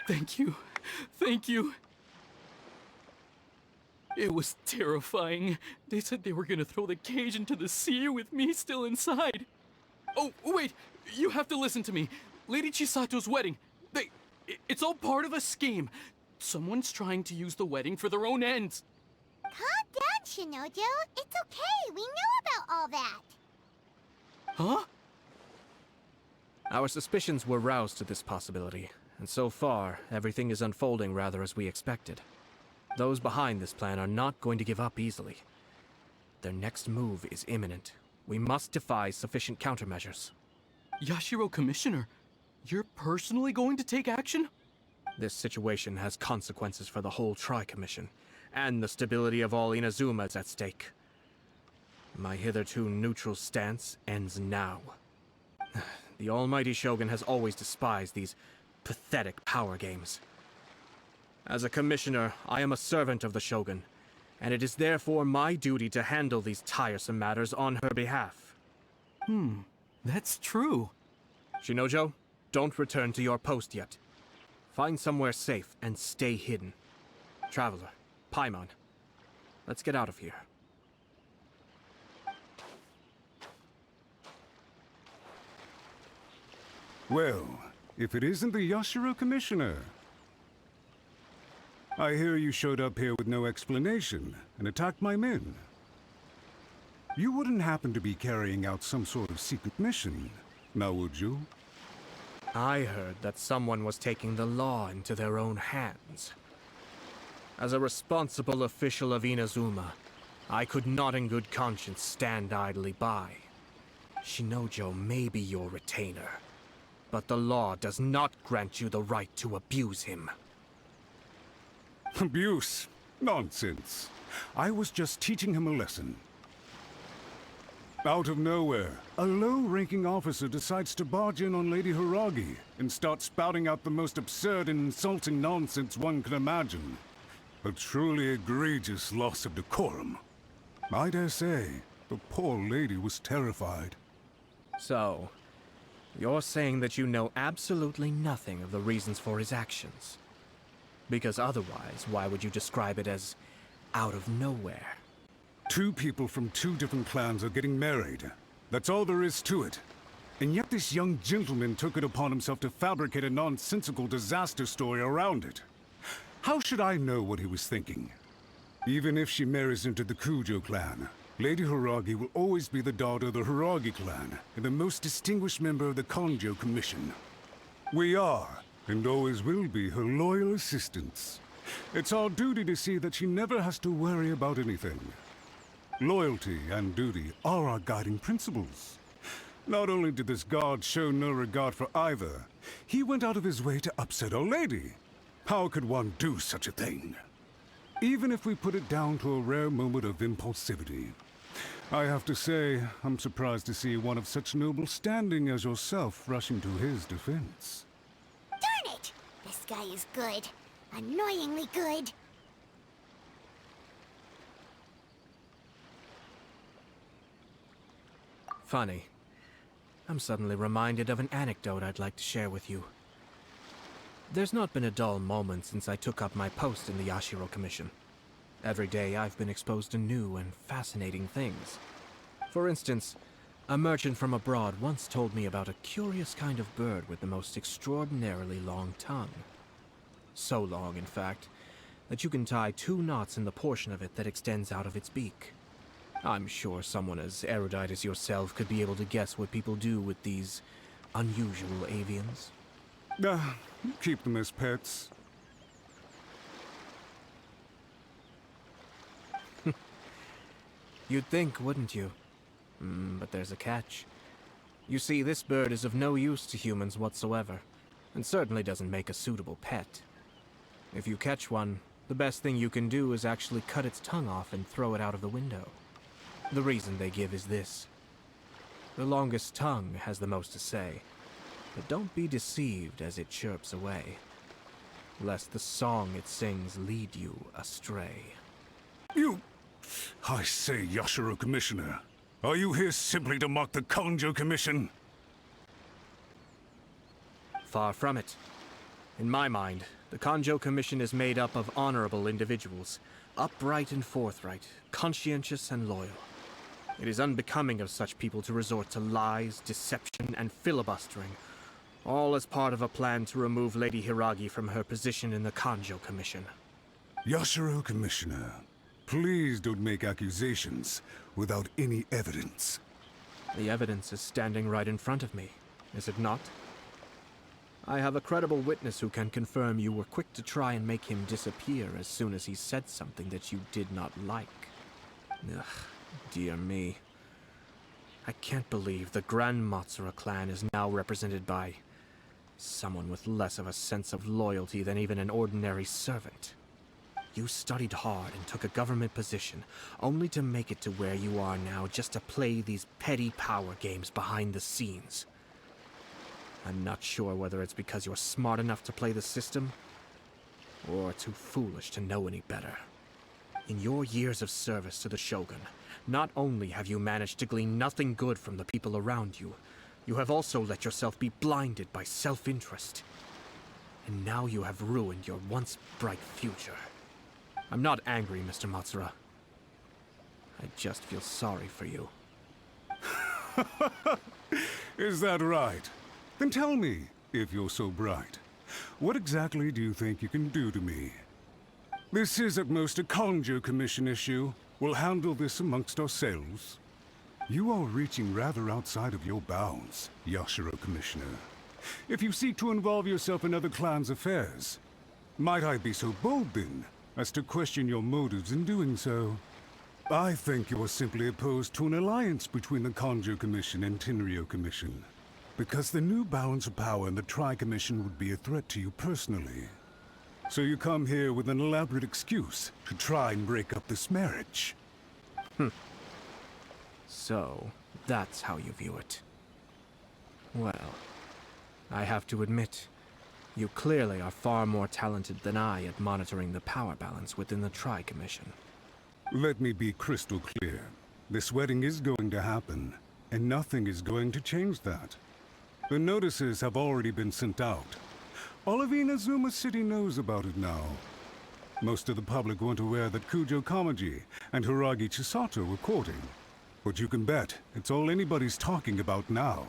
Thank you. Thank you. It was terrifying. They said they were gonna throw the cage into the sea with me still inside. Oh, wait! You have to listen to me. Lady Chisato's wedding. It's all part of a scheme. Someone's trying to use the wedding for their own ends. Calm down, Shinojo. It's okay. We know about all that. Huh? Our suspicions were roused to this possibility, and so far, everything is unfolding rather as we expected. Those behind this plan are not going to give up easily. Their next move is imminent. We must devise sufficient countermeasures. Yashiro Commissioner, you're personally going to take action? This situation has consequences for the whole Tri-Commission, and the stability of all Inazuma is at stake. My hitherto neutral stance ends now. The almighty Shogun has always despised these pathetic power games. As a commissioner, I am a servant of the Shogun, and it is therefore my duty to handle these tiresome matters on her behalf. That's true. Shinojo, don't return to your post yet. Find somewhere safe and stay hidden. Traveler, Paimon, let's get out of here. Well, if it isn't the Yashiro Commissioner. I hear you showed up here with no explanation and attacked my men. You wouldn't happen to be carrying out some sort of secret mission, now would you? I heard that someone was taking the law into their own hands. As a responsible official of Inazuma, I could not in good conscience stand idly by. Shinojo may be your retainer, but the law does not grant you the right to abuse him. Abuse? Nonsense. I was just teaching him a lesson. Out of nowhere, a low-ranking officer decides to barge in on Lady Hiragi and start spouting out the most absurd and insulting nonsense one can imagine. A truly egregious loss of decorum. I dare say, the poor lady was terrified. So, you're saying that you know absolutely nothing of the reasons for his actions? Because otherwise, why would you describe it as out of nowhere? Two people from two different clans are getting married. That's all there is to it. And yet this young gentleman took it upon himself to fabricate a nonsensical disaster story around it. How should I know what he was thinking? Even if she marries into the Kujo clan, Lady Hiragi will always be the daughter of the Hiragi clan and the most distinguished member of the Konjo Commission. We are, and always will be, her loyal assistants. It's our duty to see that she never has to worry about anything. Loyalty and duty are our guiding principles. Not only did this guard show no regard for either, he went out of his way to upset our lady. How could one do such a thing? Even if we put it down to a rare moment of impulsivity. I have to say, I'm surprised to see one of such noble standing as yourself rushing to his defense. Darn it! This guy is good. Annoyingly good. Funny. I'm suddenly reminded of an anecdote I'd like to share with you. There's not been a dull moment since I took up my post in the Yashiro Commission. Every day I've been exposed to new and fascinating things. For instance, a merchant from abroad once told me about a curious kind of bird with the most extraordinarily long tongue. So long, in fact, that you can tie 2 knots in the portion of it that extends out of its beak. I'm sure someone as erudite as yourself could be able to guess what people do with these unusual avians. Keep them as pets. You'd think, wouldn't you? But there's a catch. You see, this bird is of no use to humans whatsoever, and certainly doesn't make a suitable pet. If you catch one, the best thing you can do is actually cut its tongue off and throw it out of the window. The reason they give is this. The longest tongue has the most to say, but don't be deceived as it chirps away, lest the song it sings lead you astray. I say, Yashiro Commissioner, are you here simply to mock the Kanjo Commission? Far from it. In my mind, the Kanjo Commission is made up of honorable individuals, upright and forthright, conscientious and loyal. It is unbecoming of such people to resort to lies, deception, and filibustering, all as part of a plan to remove Lady Hiragi from her position in the Kanjo Commission. Yashiro Commissioner, please don't make accusations without any evidence. The evidence is standing right in front of me, is it not? I have a credible witness who can confirm you were quick to try and make him disappear as soon as he said something that you did not like. Ugh, dear me. I can't believe the Grand Matsura clan is now represented by someone with less of a sense of loyalty than even an ordinary servant. You studied hard and took a government position, only to make it to where you are now just to play these petty power games behind the scenes. I'm not sure whether it's because you're smart enough to play the system, or too foolish to know any better. In your years of service to the Shogun, not only have you managed to glean nothing good from the people around you, you have also let yourself be blinded by self-interest. And now you have ruined your once bright future. I'm not angry, Mr. Matsura. I just feel sorry for you. Is that right? Then tell me, if you're so bright, what exactly do you think you can do to me? This is at most a Kanjo Commission issue. We'll handle this amongst ourselves. You are reaching rather outside of your bounds, Yashiro Commissioner. If you seek to involve yourself in other clans' affairs, might I be so bold then, as to question your motives in doing so? I think you are simply opposed to an alliance between the Kanjo Commission and Tenryo Commission, because the new balance of power in the Tri-Commission would be a threat to you personally. So you come here with an elaborate excuse to try and break up this marriage. So, that's how you view it. Well, I have to admit, you clearly are far more talented than I at monitoring the power balance within the Tri-Commission. Let me be crystal clear. This wedding is going to happen, and nothing is going to change that. The notices have already been sent out. All of Inazuma City knows about it now. Most of the public weren't aware that Kujo Kamaji and Hiragi Chisato were courting. But you can bet it's all anybody's talking about now.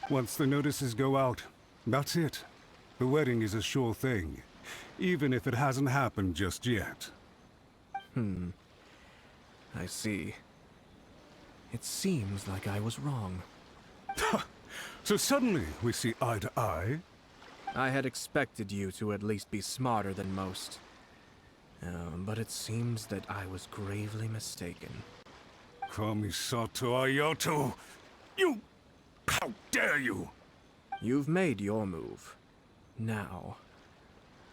Once the notices go out, that's it. The wedding is a sure thing, even if it hasn't happened just yet. I see. It seems like I was wrong. So suddenly we see eye to eye? I had expected you to at least be smarter than most. But it seems that I was gravely mistaken. Kamisato Ayato! You... How dare you! You've made your move. Now,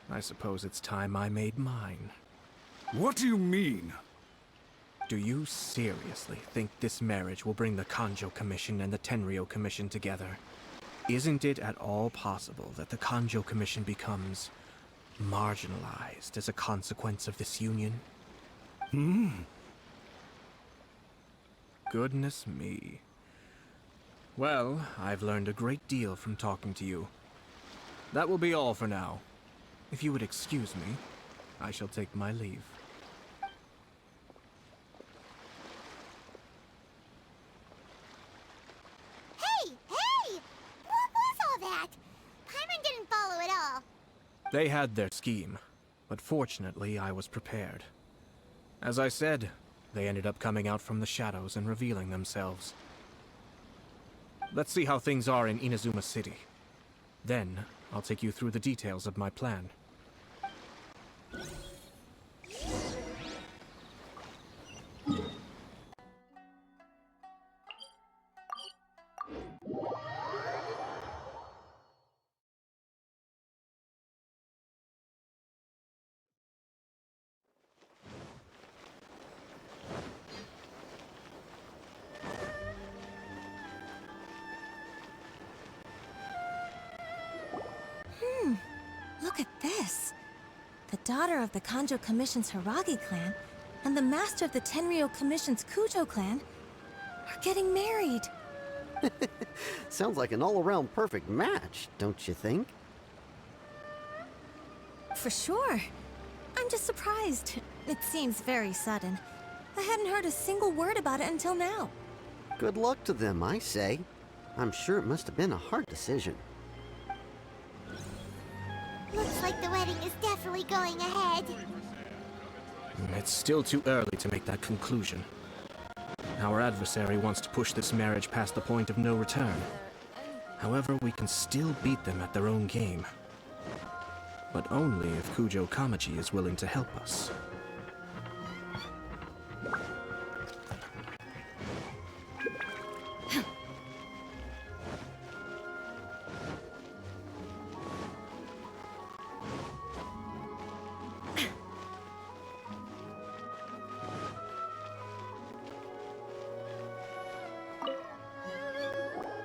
I suppose it's time I made mine. What do you mean? Do you seriously think this marriage will bring the Kanjo Commission and the Tenryou Commission together? Isn't it at all possible that the Kanjo Commission becomes marginalized as a consequence of this union? Goodness me. Well, I've learned a great deal from talking to you. That will be all for now. If you would excuse me, I shall take my leave. Hey! Hey! What was all that? Paimon didn't follow at all. They had their scheme, but fortunately I was prepared. As I said, they ended up coming out from the shadows and revealing themselves. Let's see how things are in Inazuma City. Then, I'll take you through the details of my plan. Look at this. The daughter of the Kanjo Commission's Hiragi clan and the master of the Tenryou Commission's Kujo clan are getting married. Sounds like an all-around perfect match, don't you think? For sure. I'm just surprised. It seems very sudden. I hadn't heard a single word about it until now. Good luck to them, I say. I'm sure it must have been a hard decision. Looks like the wedding is definitely going ahead. It's still too early to make that conclusion. Our adversary wants to push this marriage past the point of no return. However, we can still beat them at their own game. But only if Kujo Kamaji is willing to help us.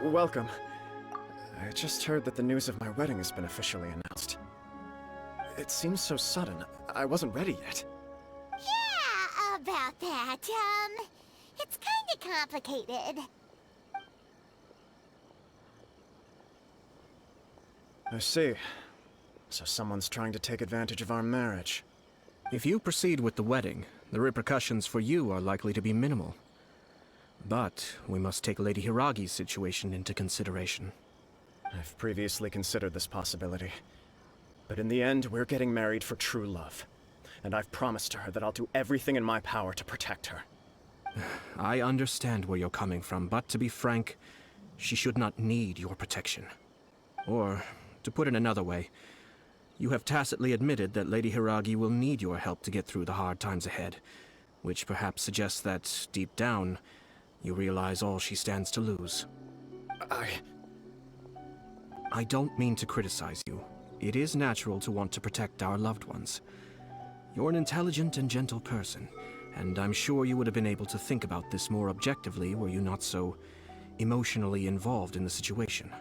Welcome. I just heard that the news of my wedding has been officially announced. It seems so sudden. I wasn't ready yet. Yeah, about that. It's kinda complicated. I see. So someone's trying to take advantage of our marriage. If you proceed with the wedding, the repercussions for you are likely to be minimal. But we must take Lady Hiragi's situation into consideration. I've previously considered this possibility. But in the end, we're getting married for true love. And I've promised her that I'll do everything in my power to protect her. I understand where you're coming from, but to be frank, she should not need your protection. Or, to put it another way, you have tacitly admitted that Lady Hiragi will need your help to get through the hard times ahead, which perhaps suggests that, deep down, you realize all she stands to lose. I don't mean to criticize you. It is natural to want to protect our loved ones. You're an intelligent and gentle person, and I'm sure you would have been able to think about this more objectively were you not so emotionally involved in the situation.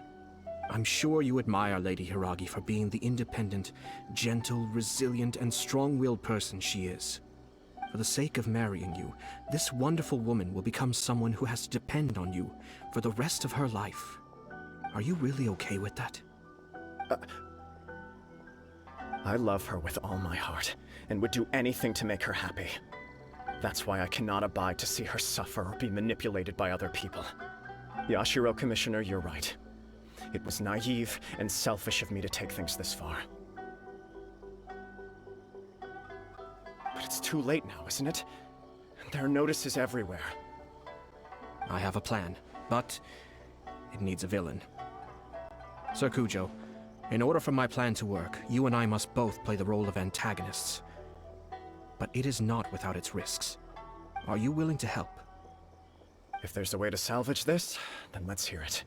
I'm sure you admire Lady Hiragi for being the independent, gentle, resilient, and strong-willed person she is. For the sake of marrying you, this wonderful woman will become someone who has to depend on you for the rest of her life. Are you really okay with that? I love her with all my heart, and would do anything to make her happy. That's why I cannot abide to see her suffer or be manipulated by other people. Yashiro Commissioner, you're right. It was naive and selfish of me to take things this far. But it's too late now, isn't it? There are notices everywhere. I have a plan, but it needs a villain. Sir Kujo, in order for my plan to work, you and I must both play the role of antagonists. But it is not without its risks. Are you willing to help? If there's a way to salvage this, then let's hear it.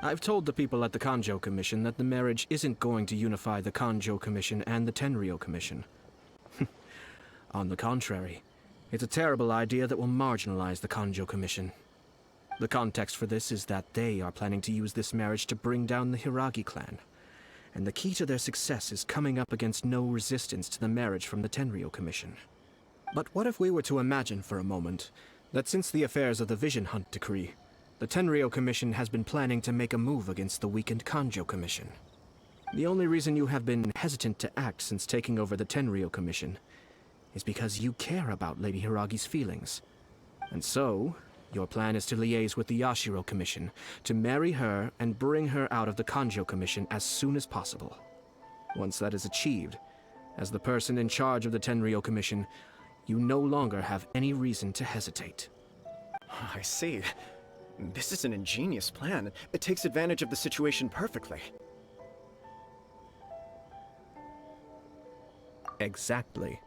I've told the people at the Kanjo Commission that the marriage isn't going to unify the Kanjo Commission and the Tenryou Commission. On the contrary, it's a terrible idea that will marginalize the Kanjo Commission. The context for this is that they are planning to use this marriage to bring down the Hiragi clan. And the key to their success is coming up against no resistance to the marriage from the Tenryou Commission. But what if we were to imagine for a moment that since the affairs of the Vision Hunt Decree, the Tenryou Commission has been planning to make a move against the weakened Kanjo Commission? The only reason you have been hesitant to act since taking over the Tenryou Commission is because you care about Lady Hiragi's feelings. And so, your plan is to liaise with the Yashiro Commission, to marry her and bring her out of the Kanjo Commission as soon as possible. Once that is achieved, as the person in charge of the Tenryou Commission, you no longer have any reason to hesitate. I see. This is an ingenious plan. It takes advantage of the situation perfectly. Exactly.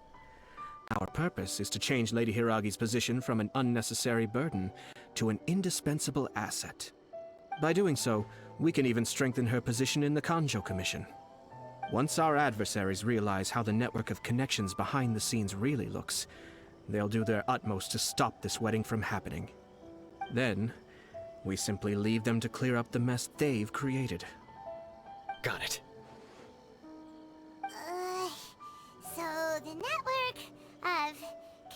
Our purpose is to change Lady Hiragi's position from an unnecessary burden to an indispensable asset. By doing so, we can even strengthen her position in the Kanjo Commission. Once our adversaries realize how the network of connections behind the scenes really looks, they'll do their utmost to stop this wedding from happening. Then, we simply leave them to clear up the mess they've created. Got it. So the network of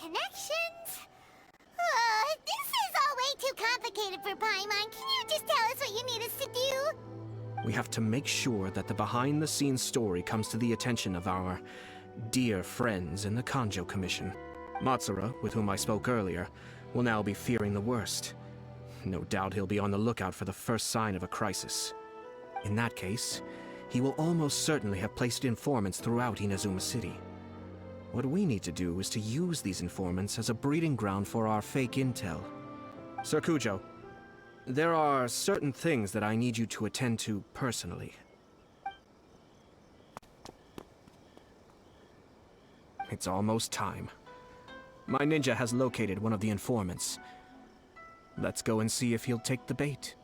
connections? This is all way too complicated for Paimon. Can you just tell us what you need us to do? We have to make sure that the behind-the-scenes story comes to the attention of our dear friends in the Kanjo Commission. Matsura, with whom I spoke earlier, will now be fearing the worst. No doubt he'll be on the lookout for the first sign of a crisis. In that case, he will almost certainly have placed informants throughout Inazuma City. What we need to do is to use these informants as a breeding ground for our fake intel. Sir Kujo, there are certain things that I need you to attend to personally. It's almost time. My ninja has located one of the informants. Let's go and see if he'll take the bait.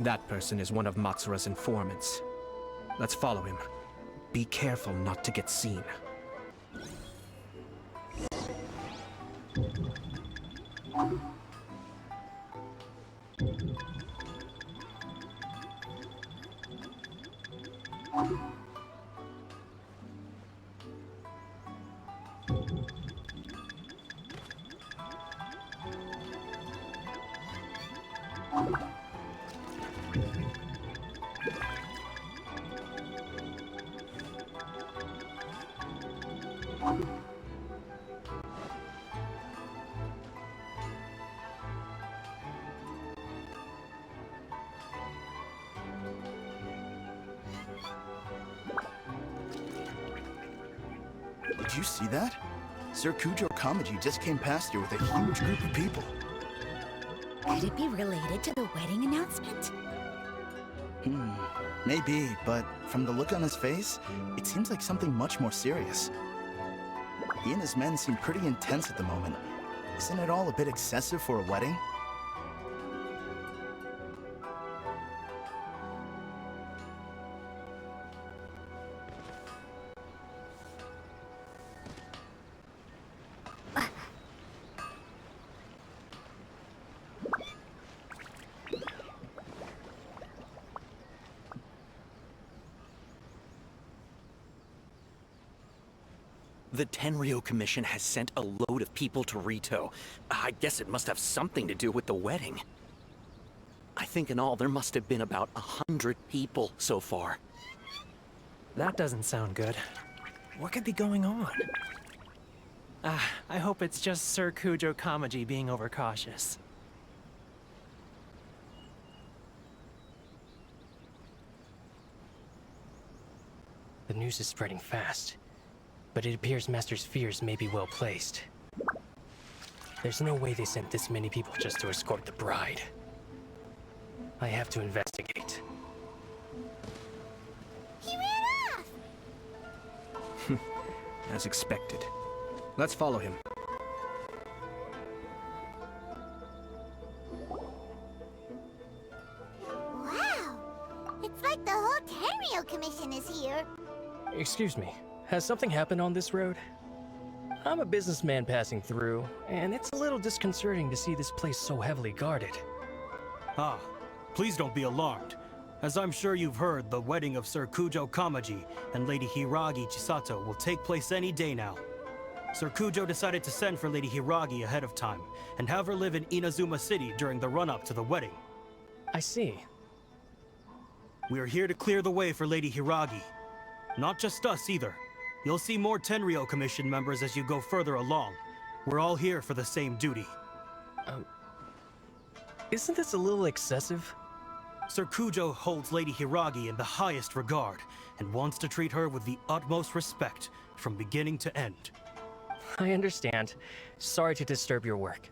That person is one of Matsura's informants. Let's follow him. Be careful not to get seen. Did you see that? Sir Kujo Kamaji just came past here with a huge group of people. Could it be related to the wedding announcement? Maybe, but from the look on his face, it seems like something much more serious. He and his men seem pretty intense at the moment. Isn't it all a bit excessive for a wedding? The Tenryo Commission has sent a load of people to Rito. I guess it must have something to do with the wedding. I think in all there must have been about 100 people so far. That doesn't sound good. What could be going on? I hope it's just Sir Kujo Kamaji being overcautious. The news is spreading fast, but it appears Master's fears may be well placed. There's no way they sent this many people just to escort the bride. I have to investigate. He ran off! As expected. Let's follow him. Wow! It's like the whole Tenryo Commission is here. Excuse me, has something happened on this road? I'm a businessman passing through, and it's a little disconcerting to see this place so heavily guarded. Ah, please don't be alarmed. As I'm sure you've heard, the wedding of Sir Kujo Kamaji and Lady Hiragi Chisato will take place any day now. Sir Kujo decided to send for Lady Hiragi ahead of time, and have her live in Inazuma City during the run-up to the wedding. I see. We are here to clear the way for Lady Hiragi. Not just us either. You'll see more Tenryo Commission members as you go further along. We're all here for the same duty. Isn't this a little excessive? Sir Kujo holds Lady Hiragi in the highest regard, and wants to treat her with the utmost respect, from beginning to end. I understand. Sorry to disturb your work.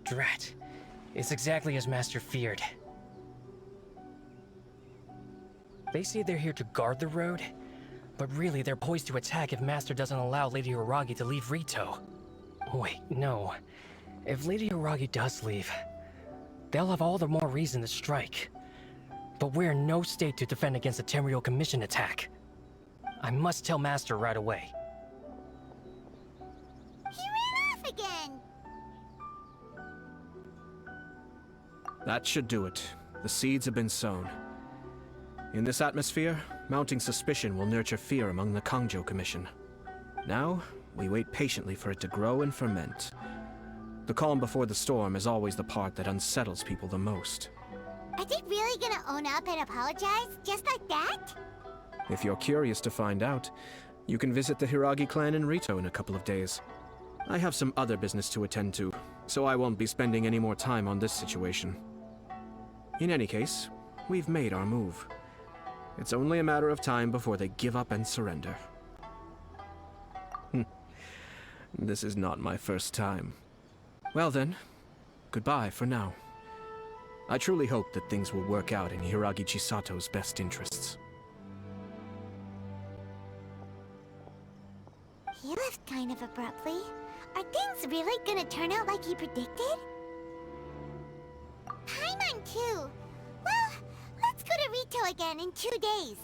Drat. It's exactly as Master feared. They say they're here to guard the road, but really they're poised to attack if Master doesn't allow Lady Hiragi to leave Rito. Wait, no. If Lady Hiragi does leave, they'll have all the more reason to strike. But we're in no state to defend against a Tenryo Commission attack. I must tell Master right away. He ran off again! That should do it. The seeds have been sown. In this atmosphere, mounting suspicion will nurture fear among the Kangjo Commission. Now, we wait patiently for it to grow and ferment. The calm before the storm is always the part that unsettles people the most. Are they really gonna own up and apologize, just like that? If you're curious to find out, you can visit the Hiragi clan in Rito in a couple of days. I have some other business to attend to, so I won't be spending any more time on this situation. In any case, we've made our move. It's only a matter of time before they give up and surrender. This is not my first time. Well then, goodbye for now. I truly hope that things will work out in Hiragi Chisato's best interests. He left kind of abruptly. Are things really gonna turn out like he predicted? Paimon too! Well, let's go to Rito again in 2 days.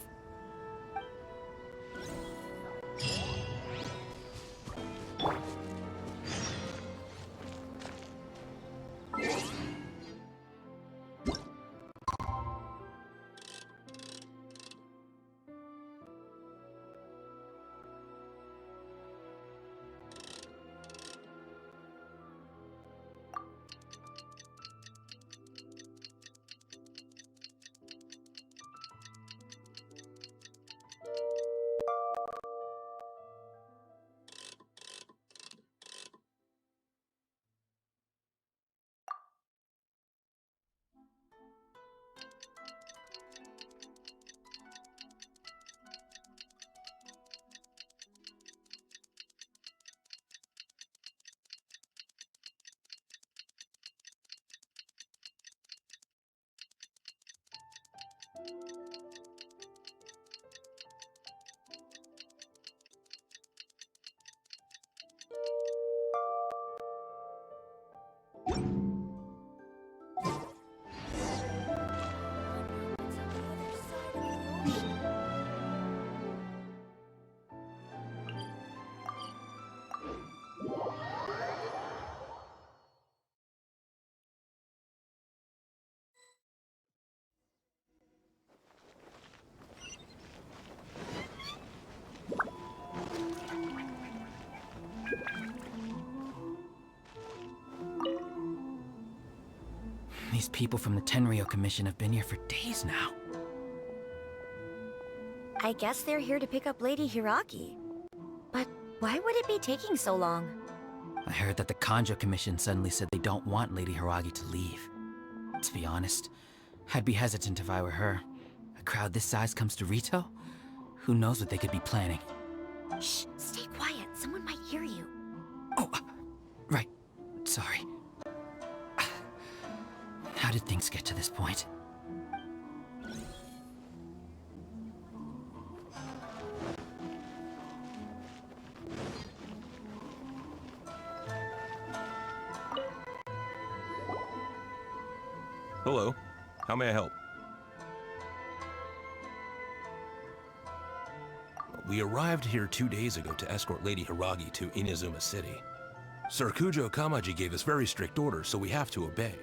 These people from the Tenryo Commission have been here for days now. I guess they're here to pick up Lady Hiragi. But why would it be taking so long? I heard that the Kanjo Commission suddenly said they don't want Lady Hiragi to leave. To be honest, I'd be hesitant if I were her. A crowd this size comes to Rito? Who knows what they could be planning? Shh, stay quiet. Someone might hear you. Oh, right. Sorry. How did things get to this point? Hello. How may I help? We arrived here 2 days ago to escort Lady Hiragi to Inazuma City. Sir Kujo Kamaji gave us very strict orders, so we have to obey.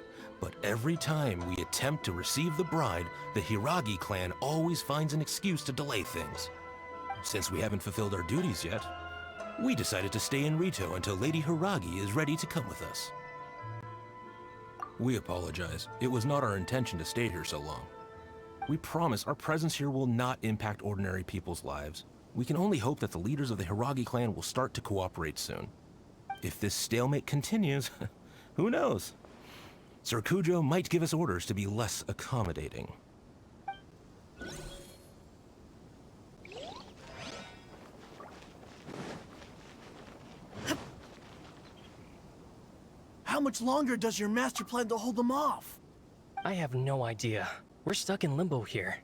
But every time we attempt to receive the bride, the Hiragi clan always finds an excuse to delay things. Since we haven't fulfilled our duties yet, we decided to stay in Rito until Lady Hiragi is ready to come with us. We apologize. It was not our intention to stay here so long. We promise our presence here will not impact ordinary people's lives. We can only hope that the leaders of the Hiragi clan will start to cooperate soon. If this stalemate continues, who knows? Sir Kujo might give us orders to be less accommodating. How much longer does your master plan to hold them off? I have no idea. We're stuck in limbo here.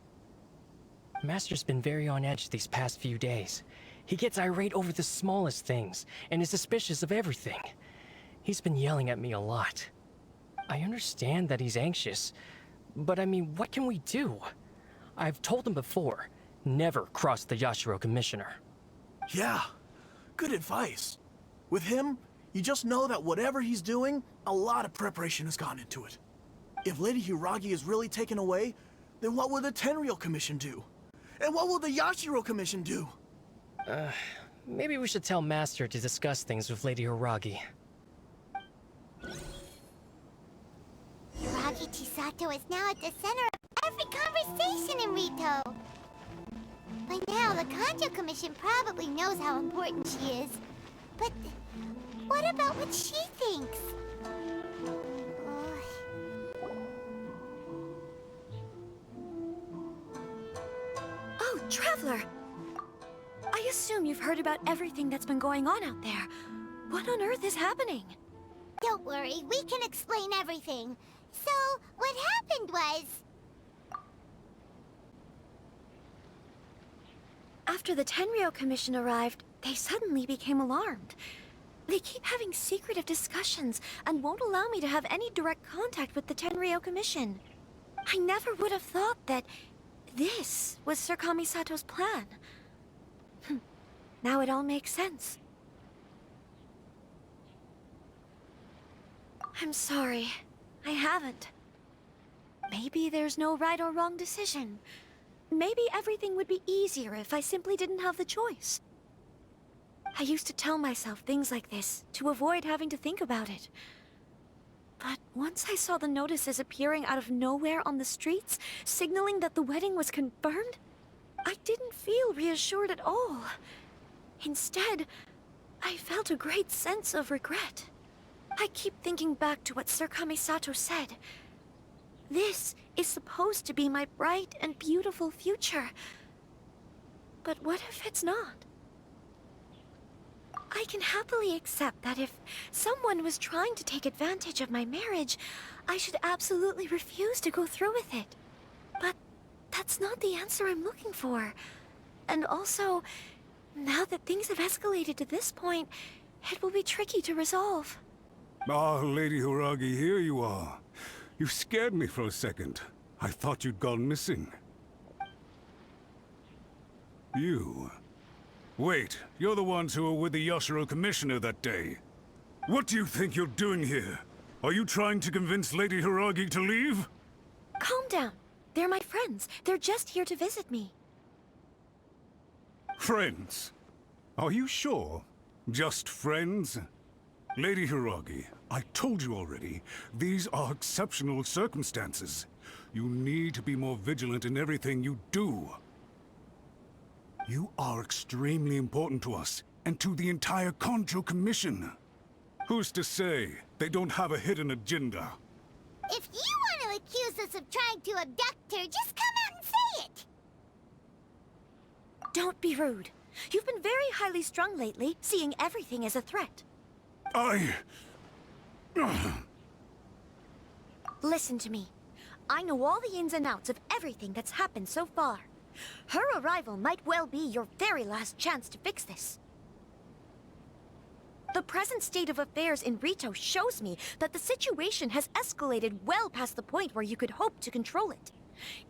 Master's been very on edge these past few days. He gets irate over the smallest things, and is suspicious of everything. He's been yelling at me a lot. I understand that he's anxious, but I mean, what can we do? I've told him before, never cross the Yashiro Commissioner. Yeah, good advice. With him, you just know that whatever he's doing, a lot of preparation has gone into it. If Lady Hiragi is really taken away, then what will the Tenryo Commission do? And what will the Yashiro Commission do? Maybe we should tell Master to discuss things with Lady Hiragi. Hiragi Chisato is now at the center of every conversation in Rito. By now, the Kanjo Commission probably knows how important she is. But what about what she thinks? Oh, Traveler! I assume you've heard about everything that's been going on out there. What on earth is happening? Don't worry, we can explain everything. So, what happened was... After the Tenryo Commission arrived, they suddenly became alarmed. They keep having secretive discussions and won't allow me to have any direct contact with the Tenryo Commission. I never would have thought that this was Sir Kamisato's plan. Now it all makes sense. I'm sorry. I haven't. Maybe there's no right or wrong decision. Maybe everything would be easier if I simply didn't have the choice. I used to tell myself things like this to avoid having to think about it. But once I saw the notices appearing out of nowhere on the streets, signaling that the wedding was confirmed, I didn't feel reassured at all. Instead, I felt a great sense of regret. I keep thinking back to what Sir Kamisato said. This is supposed to be my bright and beautiful future. But what if it's not? I can happily accept that if someone was trying to take advantage of my marriage, I should absolutely refuse to go through with it. But that's not the answer I'm looking for. And also, now that things have escalated to this point, it will be tricky to resolve. Ah, Lady Hiragi, here you are. You scared me for a second. I thought you'd gone missing. You... Wait, you're the ones who were with the Yashiro Commissioner that day. What do you think you're doing here? Are you trying to convince Lady Hiragi to leave? Calm down. They're my friends. They're just here to visit me. Friends? Are you sure? Just friends? Lady Hiragi, I told you already, these are exceptional circumstances. You need to be more vigilant in everything you do. You are extremely important to us, and to the entire Conjo Commission. Who's to say they don't have a hidden agenda? If you want to accuse us of trying to abduct her, just come out and say it! Don't be rude. You've been very highly strung lately, seeing everything as a threat. Listen to me. I know all the ins and outs of everything that's happened so far. Her arrival might well be your very last chance to fix this. The present state of affairs in Rito shows me that the situation has escalated well past the point where you could hope to control it.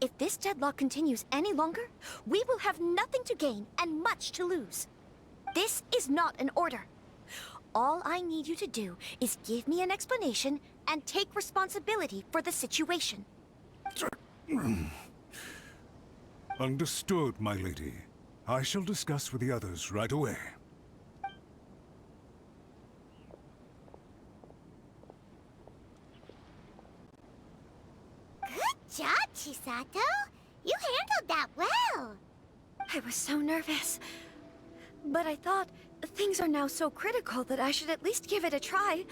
If this deadlock continues any longer, we will have nothing to gain and much to lose. This is not an order. All I need you to do is give me an explanation and take responsibility for the situation. Understood, my lady. I shall discuss with the others right away. Good job, Chisato. You handled that well. I was so nervous. But I thought things are now so critical that I should at least give it a try.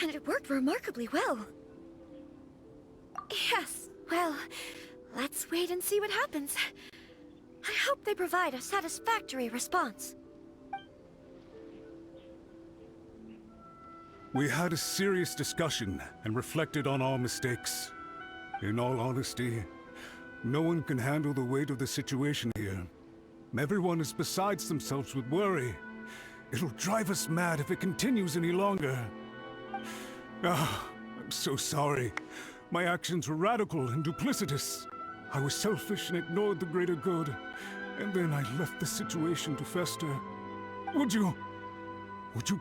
And it worked remarkably well. Yes, well, let's wait and see what happens. I hope they provide a satisfactory response. We had a serious discussion and reflected on our mistakes. In all honesty, no one can handle the weight of the situation here. Everyone is besides themselves with worry. It'll drive us mad if it continues any longer. I'm so sorry. My actions were radical and duplicitous. I was selfish and ignored the greater good. And then I left the situation to fester. Would you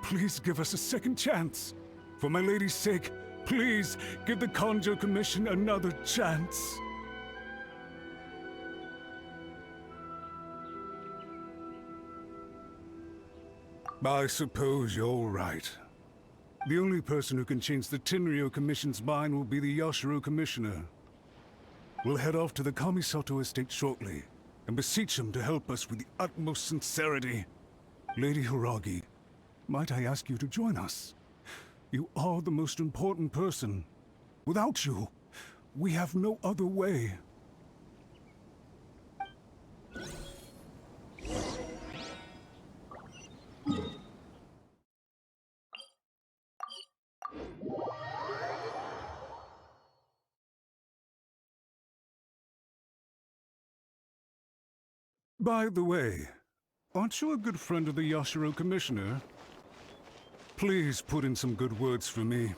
please give us a second chance? For my lady's sake, please give the Conjo Commission another chance. I suppose you're right. The only person who can change the Tenryou Commission's mind will be the Yashiro Commissioner. We'll head off to the Kamisato estate shortly, and beseech him to help us with the utmost sincerity. Lady Hiragi, might I ask you to join us? You are the most important person. Without you, we have no other way. By the way, aren't you a good friend of the Yashiro Commissioner? Please put in some good words for me.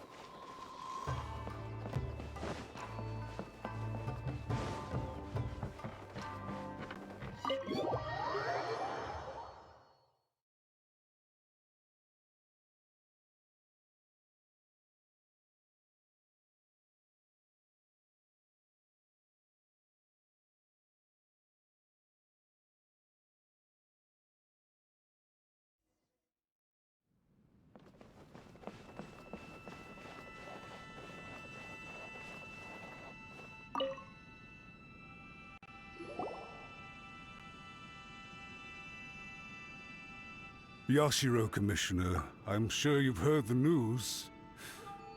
Yashiro Commissioner, I'm sure you've heard the news.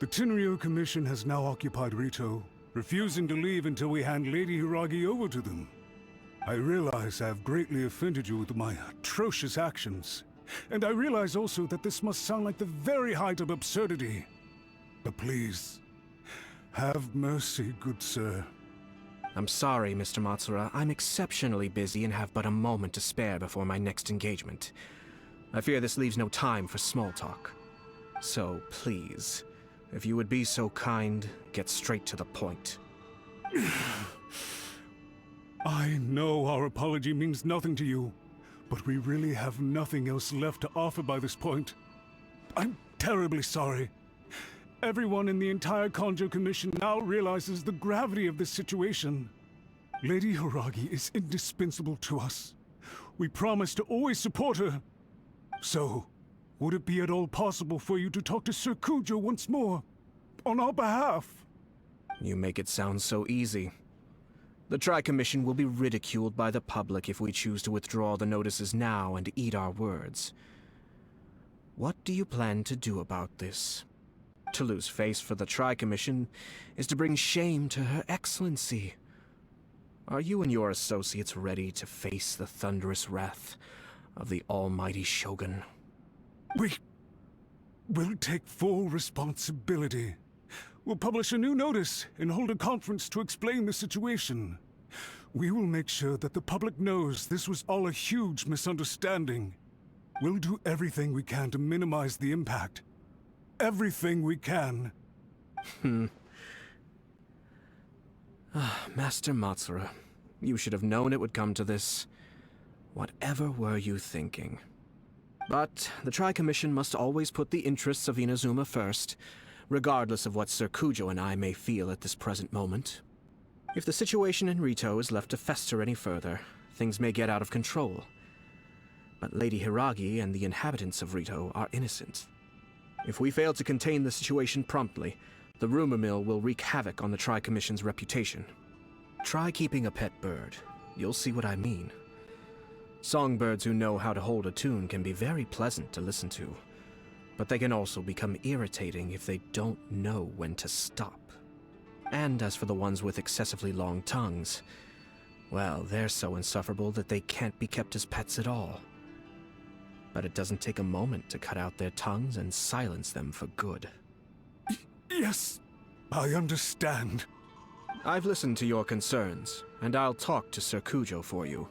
The Tenryou Commission has now occupied Rito, refusing to leave until we hand Lady Hiragi over to them. I realize I have greatly offended you with my atrocious actions, and I realize also that this must sound like the very height of absurdity. But please, have mercy, good sir. I'm sorry, Mr. Matsura. I'm exceptionally busy and have but a moment to spare before my next engagement. I fear this leaves no time for small talk. So, please, if you would be so kind, get straight to the point. I know our apology means nothing to you, but we really have nothing else left to offer by this point. I'm terribly sorry. Everyone in the entire Conjo Commission now realizes the gravity of this situation. Lady Hiragi is indispensable to us. We promise to always support her. So, would it be at all possible for you to talk to Sir Cujo once more? On our behalf? You make it sound so easy. The Tri-Commission will be ridiculed by the public if we choose to withdraw the notices now and eat our words. What do you plan to do about this? To lose face for the Tri-Commission is to bring shame to Her Excellency. Are you and your associates ready to face the thunderous wrath of the almighty Shogun? We'll take full responsibility. We'll publish a new notice and hold a conference to explain the situation. We will make sure that the public knows this was all a huge misunderstanding. We'll do everything we can to minimize the impact. Everything we can. Master Matsura, you should have known it would come to this. Whatever were you thinking? But the Tri-Commission must always put the interests of Inazuma first, regardless of what Sir Cujo and I may feel at this present moment. If the situation in Rito is left to fester any further, things may get out of control. But Lady Hiragi and the inhabitants of Rito are innocent. If we fail to contain the situation promptly, the rumor mill will wreak havoc on the Tri-Commission's reputation. Try keeping a pet bird. You'll see what I mean. Songbirds who know how to hold a tune can be very pleasant to listen to, but they can also become irritating if they don't know when to stop. And as for the ones with excessively long tongues, well, they're so insufferable that they can't be kept as pets at all. But it doesn't take a moment to cut out their tongues and silence them for good. Yes, I understand. I've listened to your concerns, and I'll talk to Sir Cujo for you.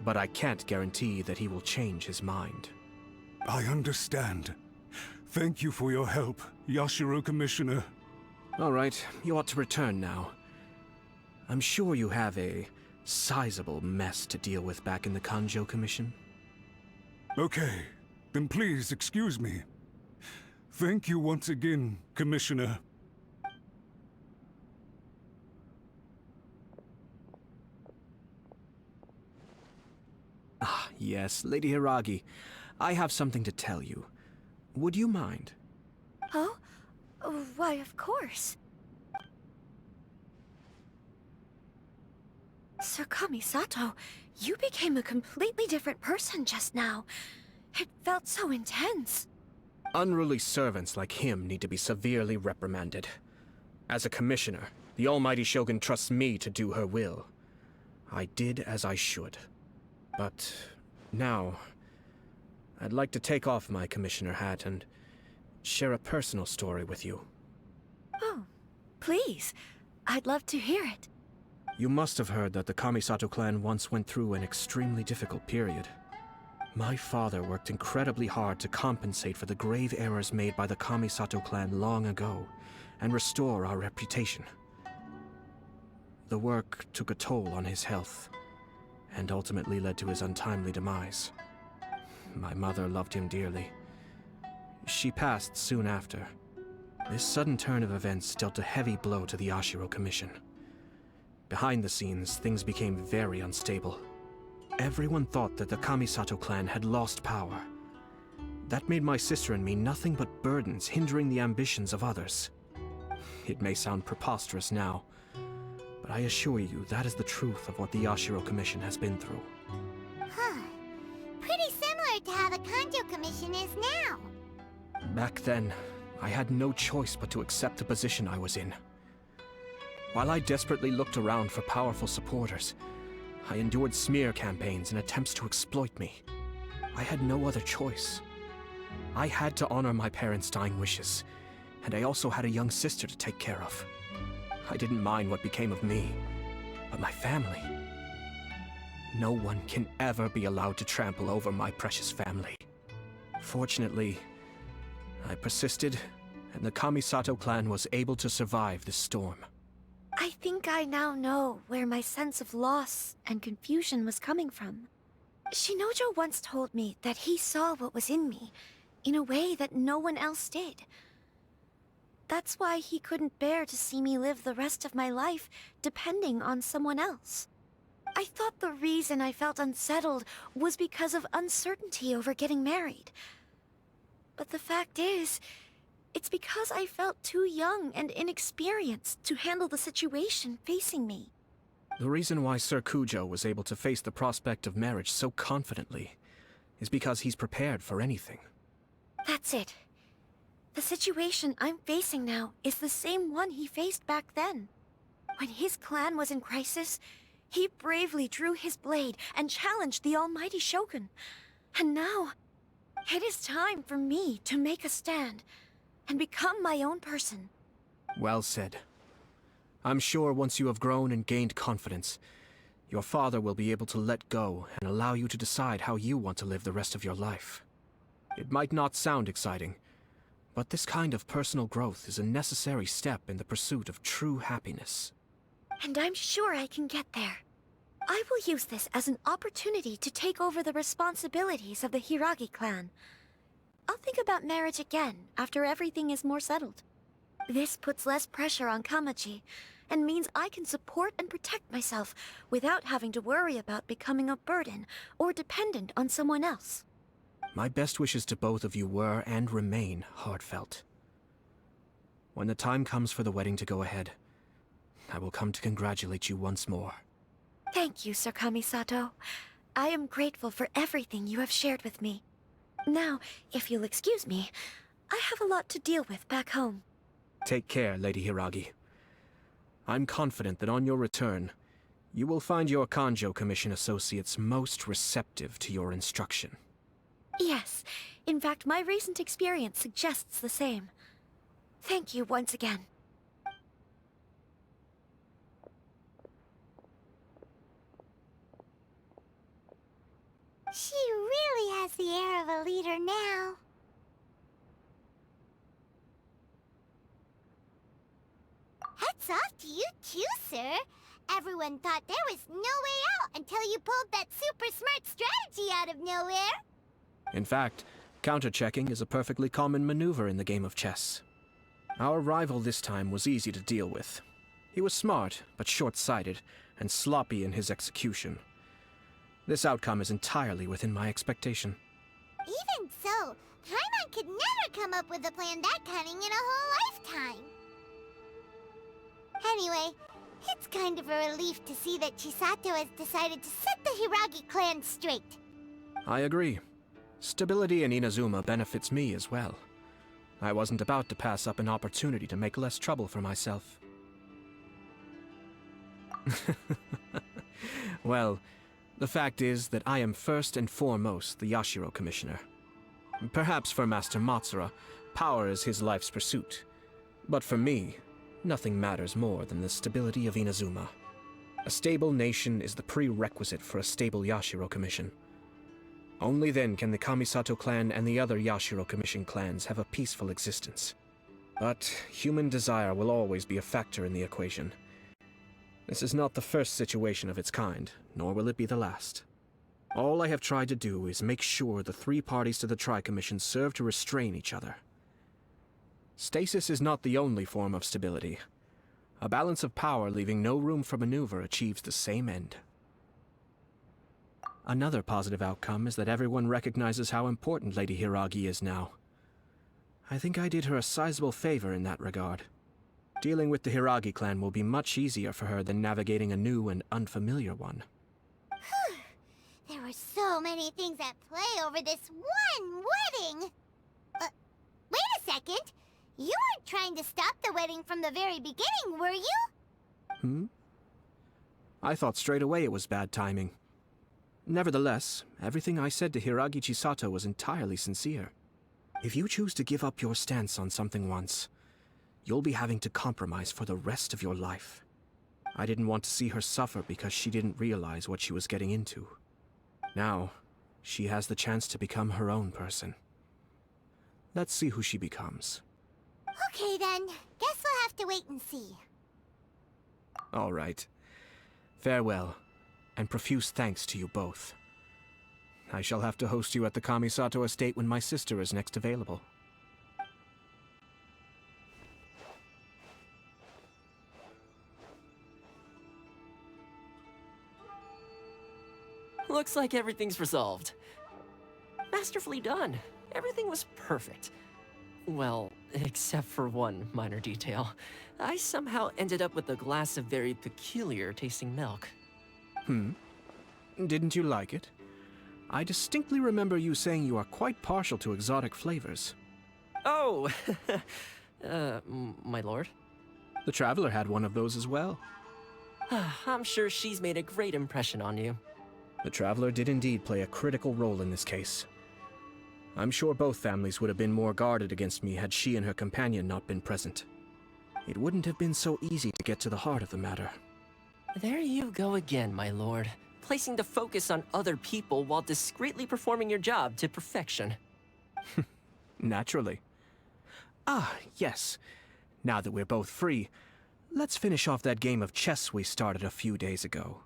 But I can't guarantee that he will change his mind. I understand. Thank you for your help, Yashiro Commissioner. All right, you ought to return now. I'm sure you have a sizable mess to deal with back in the Kanjo Commission. Okay, then please excuse me. Thank you once again, Commissioner. Ah, yes, Lady Hiragi. I have something to tell you. Would you mind? Oh? Why, of course. Sir Kamisato, you became a completely different person just now. It felt so intense. Unruly servants like him need to be severely reprimanded. As a commissioner, the almighty Shogun trusts me to do her will. I did as I should. But now, I'd like to take off my commissioner hat and share a personal story with you. Oh, please. I'd love to hear it. You must have heard that the Kamisato clan once went through an extremely difficult period. My father worked incredibly hard to compensate for the grave errors made by the Kamisato clan long ago, and restore our reputation. The work took a toll on his health, and ultimately led to his untimely demise. My mother loved him dearly. She passed soon after. This sudden turn of events dealt a heavy blow to the Ashiro Commission. Behind the scenes, things became very unstable. Everyone thought that the Kamisato clan had lost power. That made my sister and me nothing but burdens hindering the ambitions of others. It may sound preposterous now, but I assure you that is the truth of what the Ashiro Commission has been through. Huh. Pretty similar to how the Kanjo Commission is now. Back then, I had no choice but to accept the position I was in. While I desperately looked around for powerful supporters, I endured smear campaigns and attempts to exploit me. I had no other choice. I had to honor my parents' dying wishes, and I also had a young sister to take care of. I didn't mind what became of me, but my family. No one can ever be allowed to trample over my precious family. Fortunately, I persisted, and the Kamisato clan was able to survive this storm. I think I now know where my sense of loss and confusion was coming from. Shinojo once told me that he saw what was in me, in a way that no one else did. That's why he couldn't bear to see me live the rest of my life depending on someone else. I thought the reason I felt unsettled was because of uncertainty over getting married. But the fact is, it's because I felt too young and inexperienced to handle the situation facing me. The reason why Sir Cujo was able to face the prospect of marriage so confidently is because he's prepared for anything. That's it. The situation I'm facing now is the same one he faced back then. When his clan was in crisis, he bravely drew his blade and challenged the almighty Shogun. And now, it is time for me to make a stand and become my own person. Well said. I'm sure once you have grown and gained confidence, your father will be able to let go and allow you to decide how you want to live the rest of your life. It might not sound exciting, but this kind of personal growth is a necessary step in the pursuit of true happiness. And I'm sure I can get there. I will use this as an opportunity to take over the responsibilities of the Hiragi clan. I'll think about marriage again after everything is more settled. This puts less pressure on Kamaji, and means I can support and protect myself without having to worry about becoming a burden or dependent on someone else. My best wishes to both of you were and remain heartfelt. When the time comes for the wedding to go ahead, I will come to congratulate you once more. Thank you, Sir Kamisato. I am grateful for everything you have shared with me. Now, if you'll excuse me, I have a lot to deal with back home. Take care, Lady Hiragi. I'm confident that on your return, you will find your Kanjo Commission associates most receptive to your instruction. Yes, in fact, my recent experience suggests the same. Thank you once again. She really has the air of a leader now. Hats off to you too, sir. Everyone thought there was no way out until you pulled that super smart strategy out of nowhere. In fact, counter-checking is a perfectly common maneuver in the game of chess. Our rival this time was easy to deal with. He was smart, but short-sighted, and sloppy in his execution. This outcome is entirely within my expectation. Even so, Paimon could never come up with a plan that cunning in a whole lifetime. Anyway, it's kind of a relief to see that Chisato has decided to set the Hiragi clan straight. I agree. Stability in Inazuma benefits me as well. I wasn't about to pass up an opportunity to make less trouble for myself. Well, the fact is that I am first and foremost the Yashiro Commissioner. Perhaps for Master Matsura, power is his life's pursuit. But for me, nothing matters more than the stability of Inazuma. A stable nation is the prerequisite for a stable Yashiro Commission. Only then can the Kamisato clan and the other Yashiro Commission clans have a peaceful existence. But human desire will always be a factor in the equation. This is not the first situation of its kind, nor will it be the last. All I have tried to do is make sure the three parties to the Tri-Commission serve to restrain each other. Stasis is not the only form of stability. A balance of power leaving no room for maneuver achieves the same end. Another positive outcome is that everyone recognizes how important Lady Hiragi is now. I think I did her a sizable favor in that regard. Dealing with the Hiragi clan will be much easier for her than navigating a new and unfamiliar one. There were so many things at play over this one wedding! Wait a second! You weren't trying to stop the wedding from the very beginning, were you? I thought straight away it was bad timing. Nevertheless, everything I said to Hiragi Chisato was entirely sincere. If you choose to give up your stance on something once, you'll be having to compromise for the rest of your life. I didn't want to see her suffer because she didn't realize what she was getting into. Now, she has the chance to become her own person. Let's see who she becomes. Okay then, guess we'll have to wait and see. All right. Farewell, and profuse thanks to you both. I shall have to host you at the Kamisato estate when my sister is next available. Looks like everything's resolved. Masterfully done. Everything was perfect. Well, except for one minor detail. I somehow ended up with a glass of very peculiar tasting milk. Didn't you like it? I distinctly remember you saying you are quite partial to exotic flavors. Oh, my lord. The Traveler had one of those as well. I'm sure she's made a great impression on you. The Traveler did indeed play a critical role in this case. I'm sure both families would have been more guarded against me had she and her companion not been present. It wouldn't have been so easy to get to the heart of the matter. There you go again, my lord. Placing the focus on other people while discreetly performing your job to perfection. Naturally. Ah, yes. Now that we're both free, let's finish off that game of chess we started a few days ago.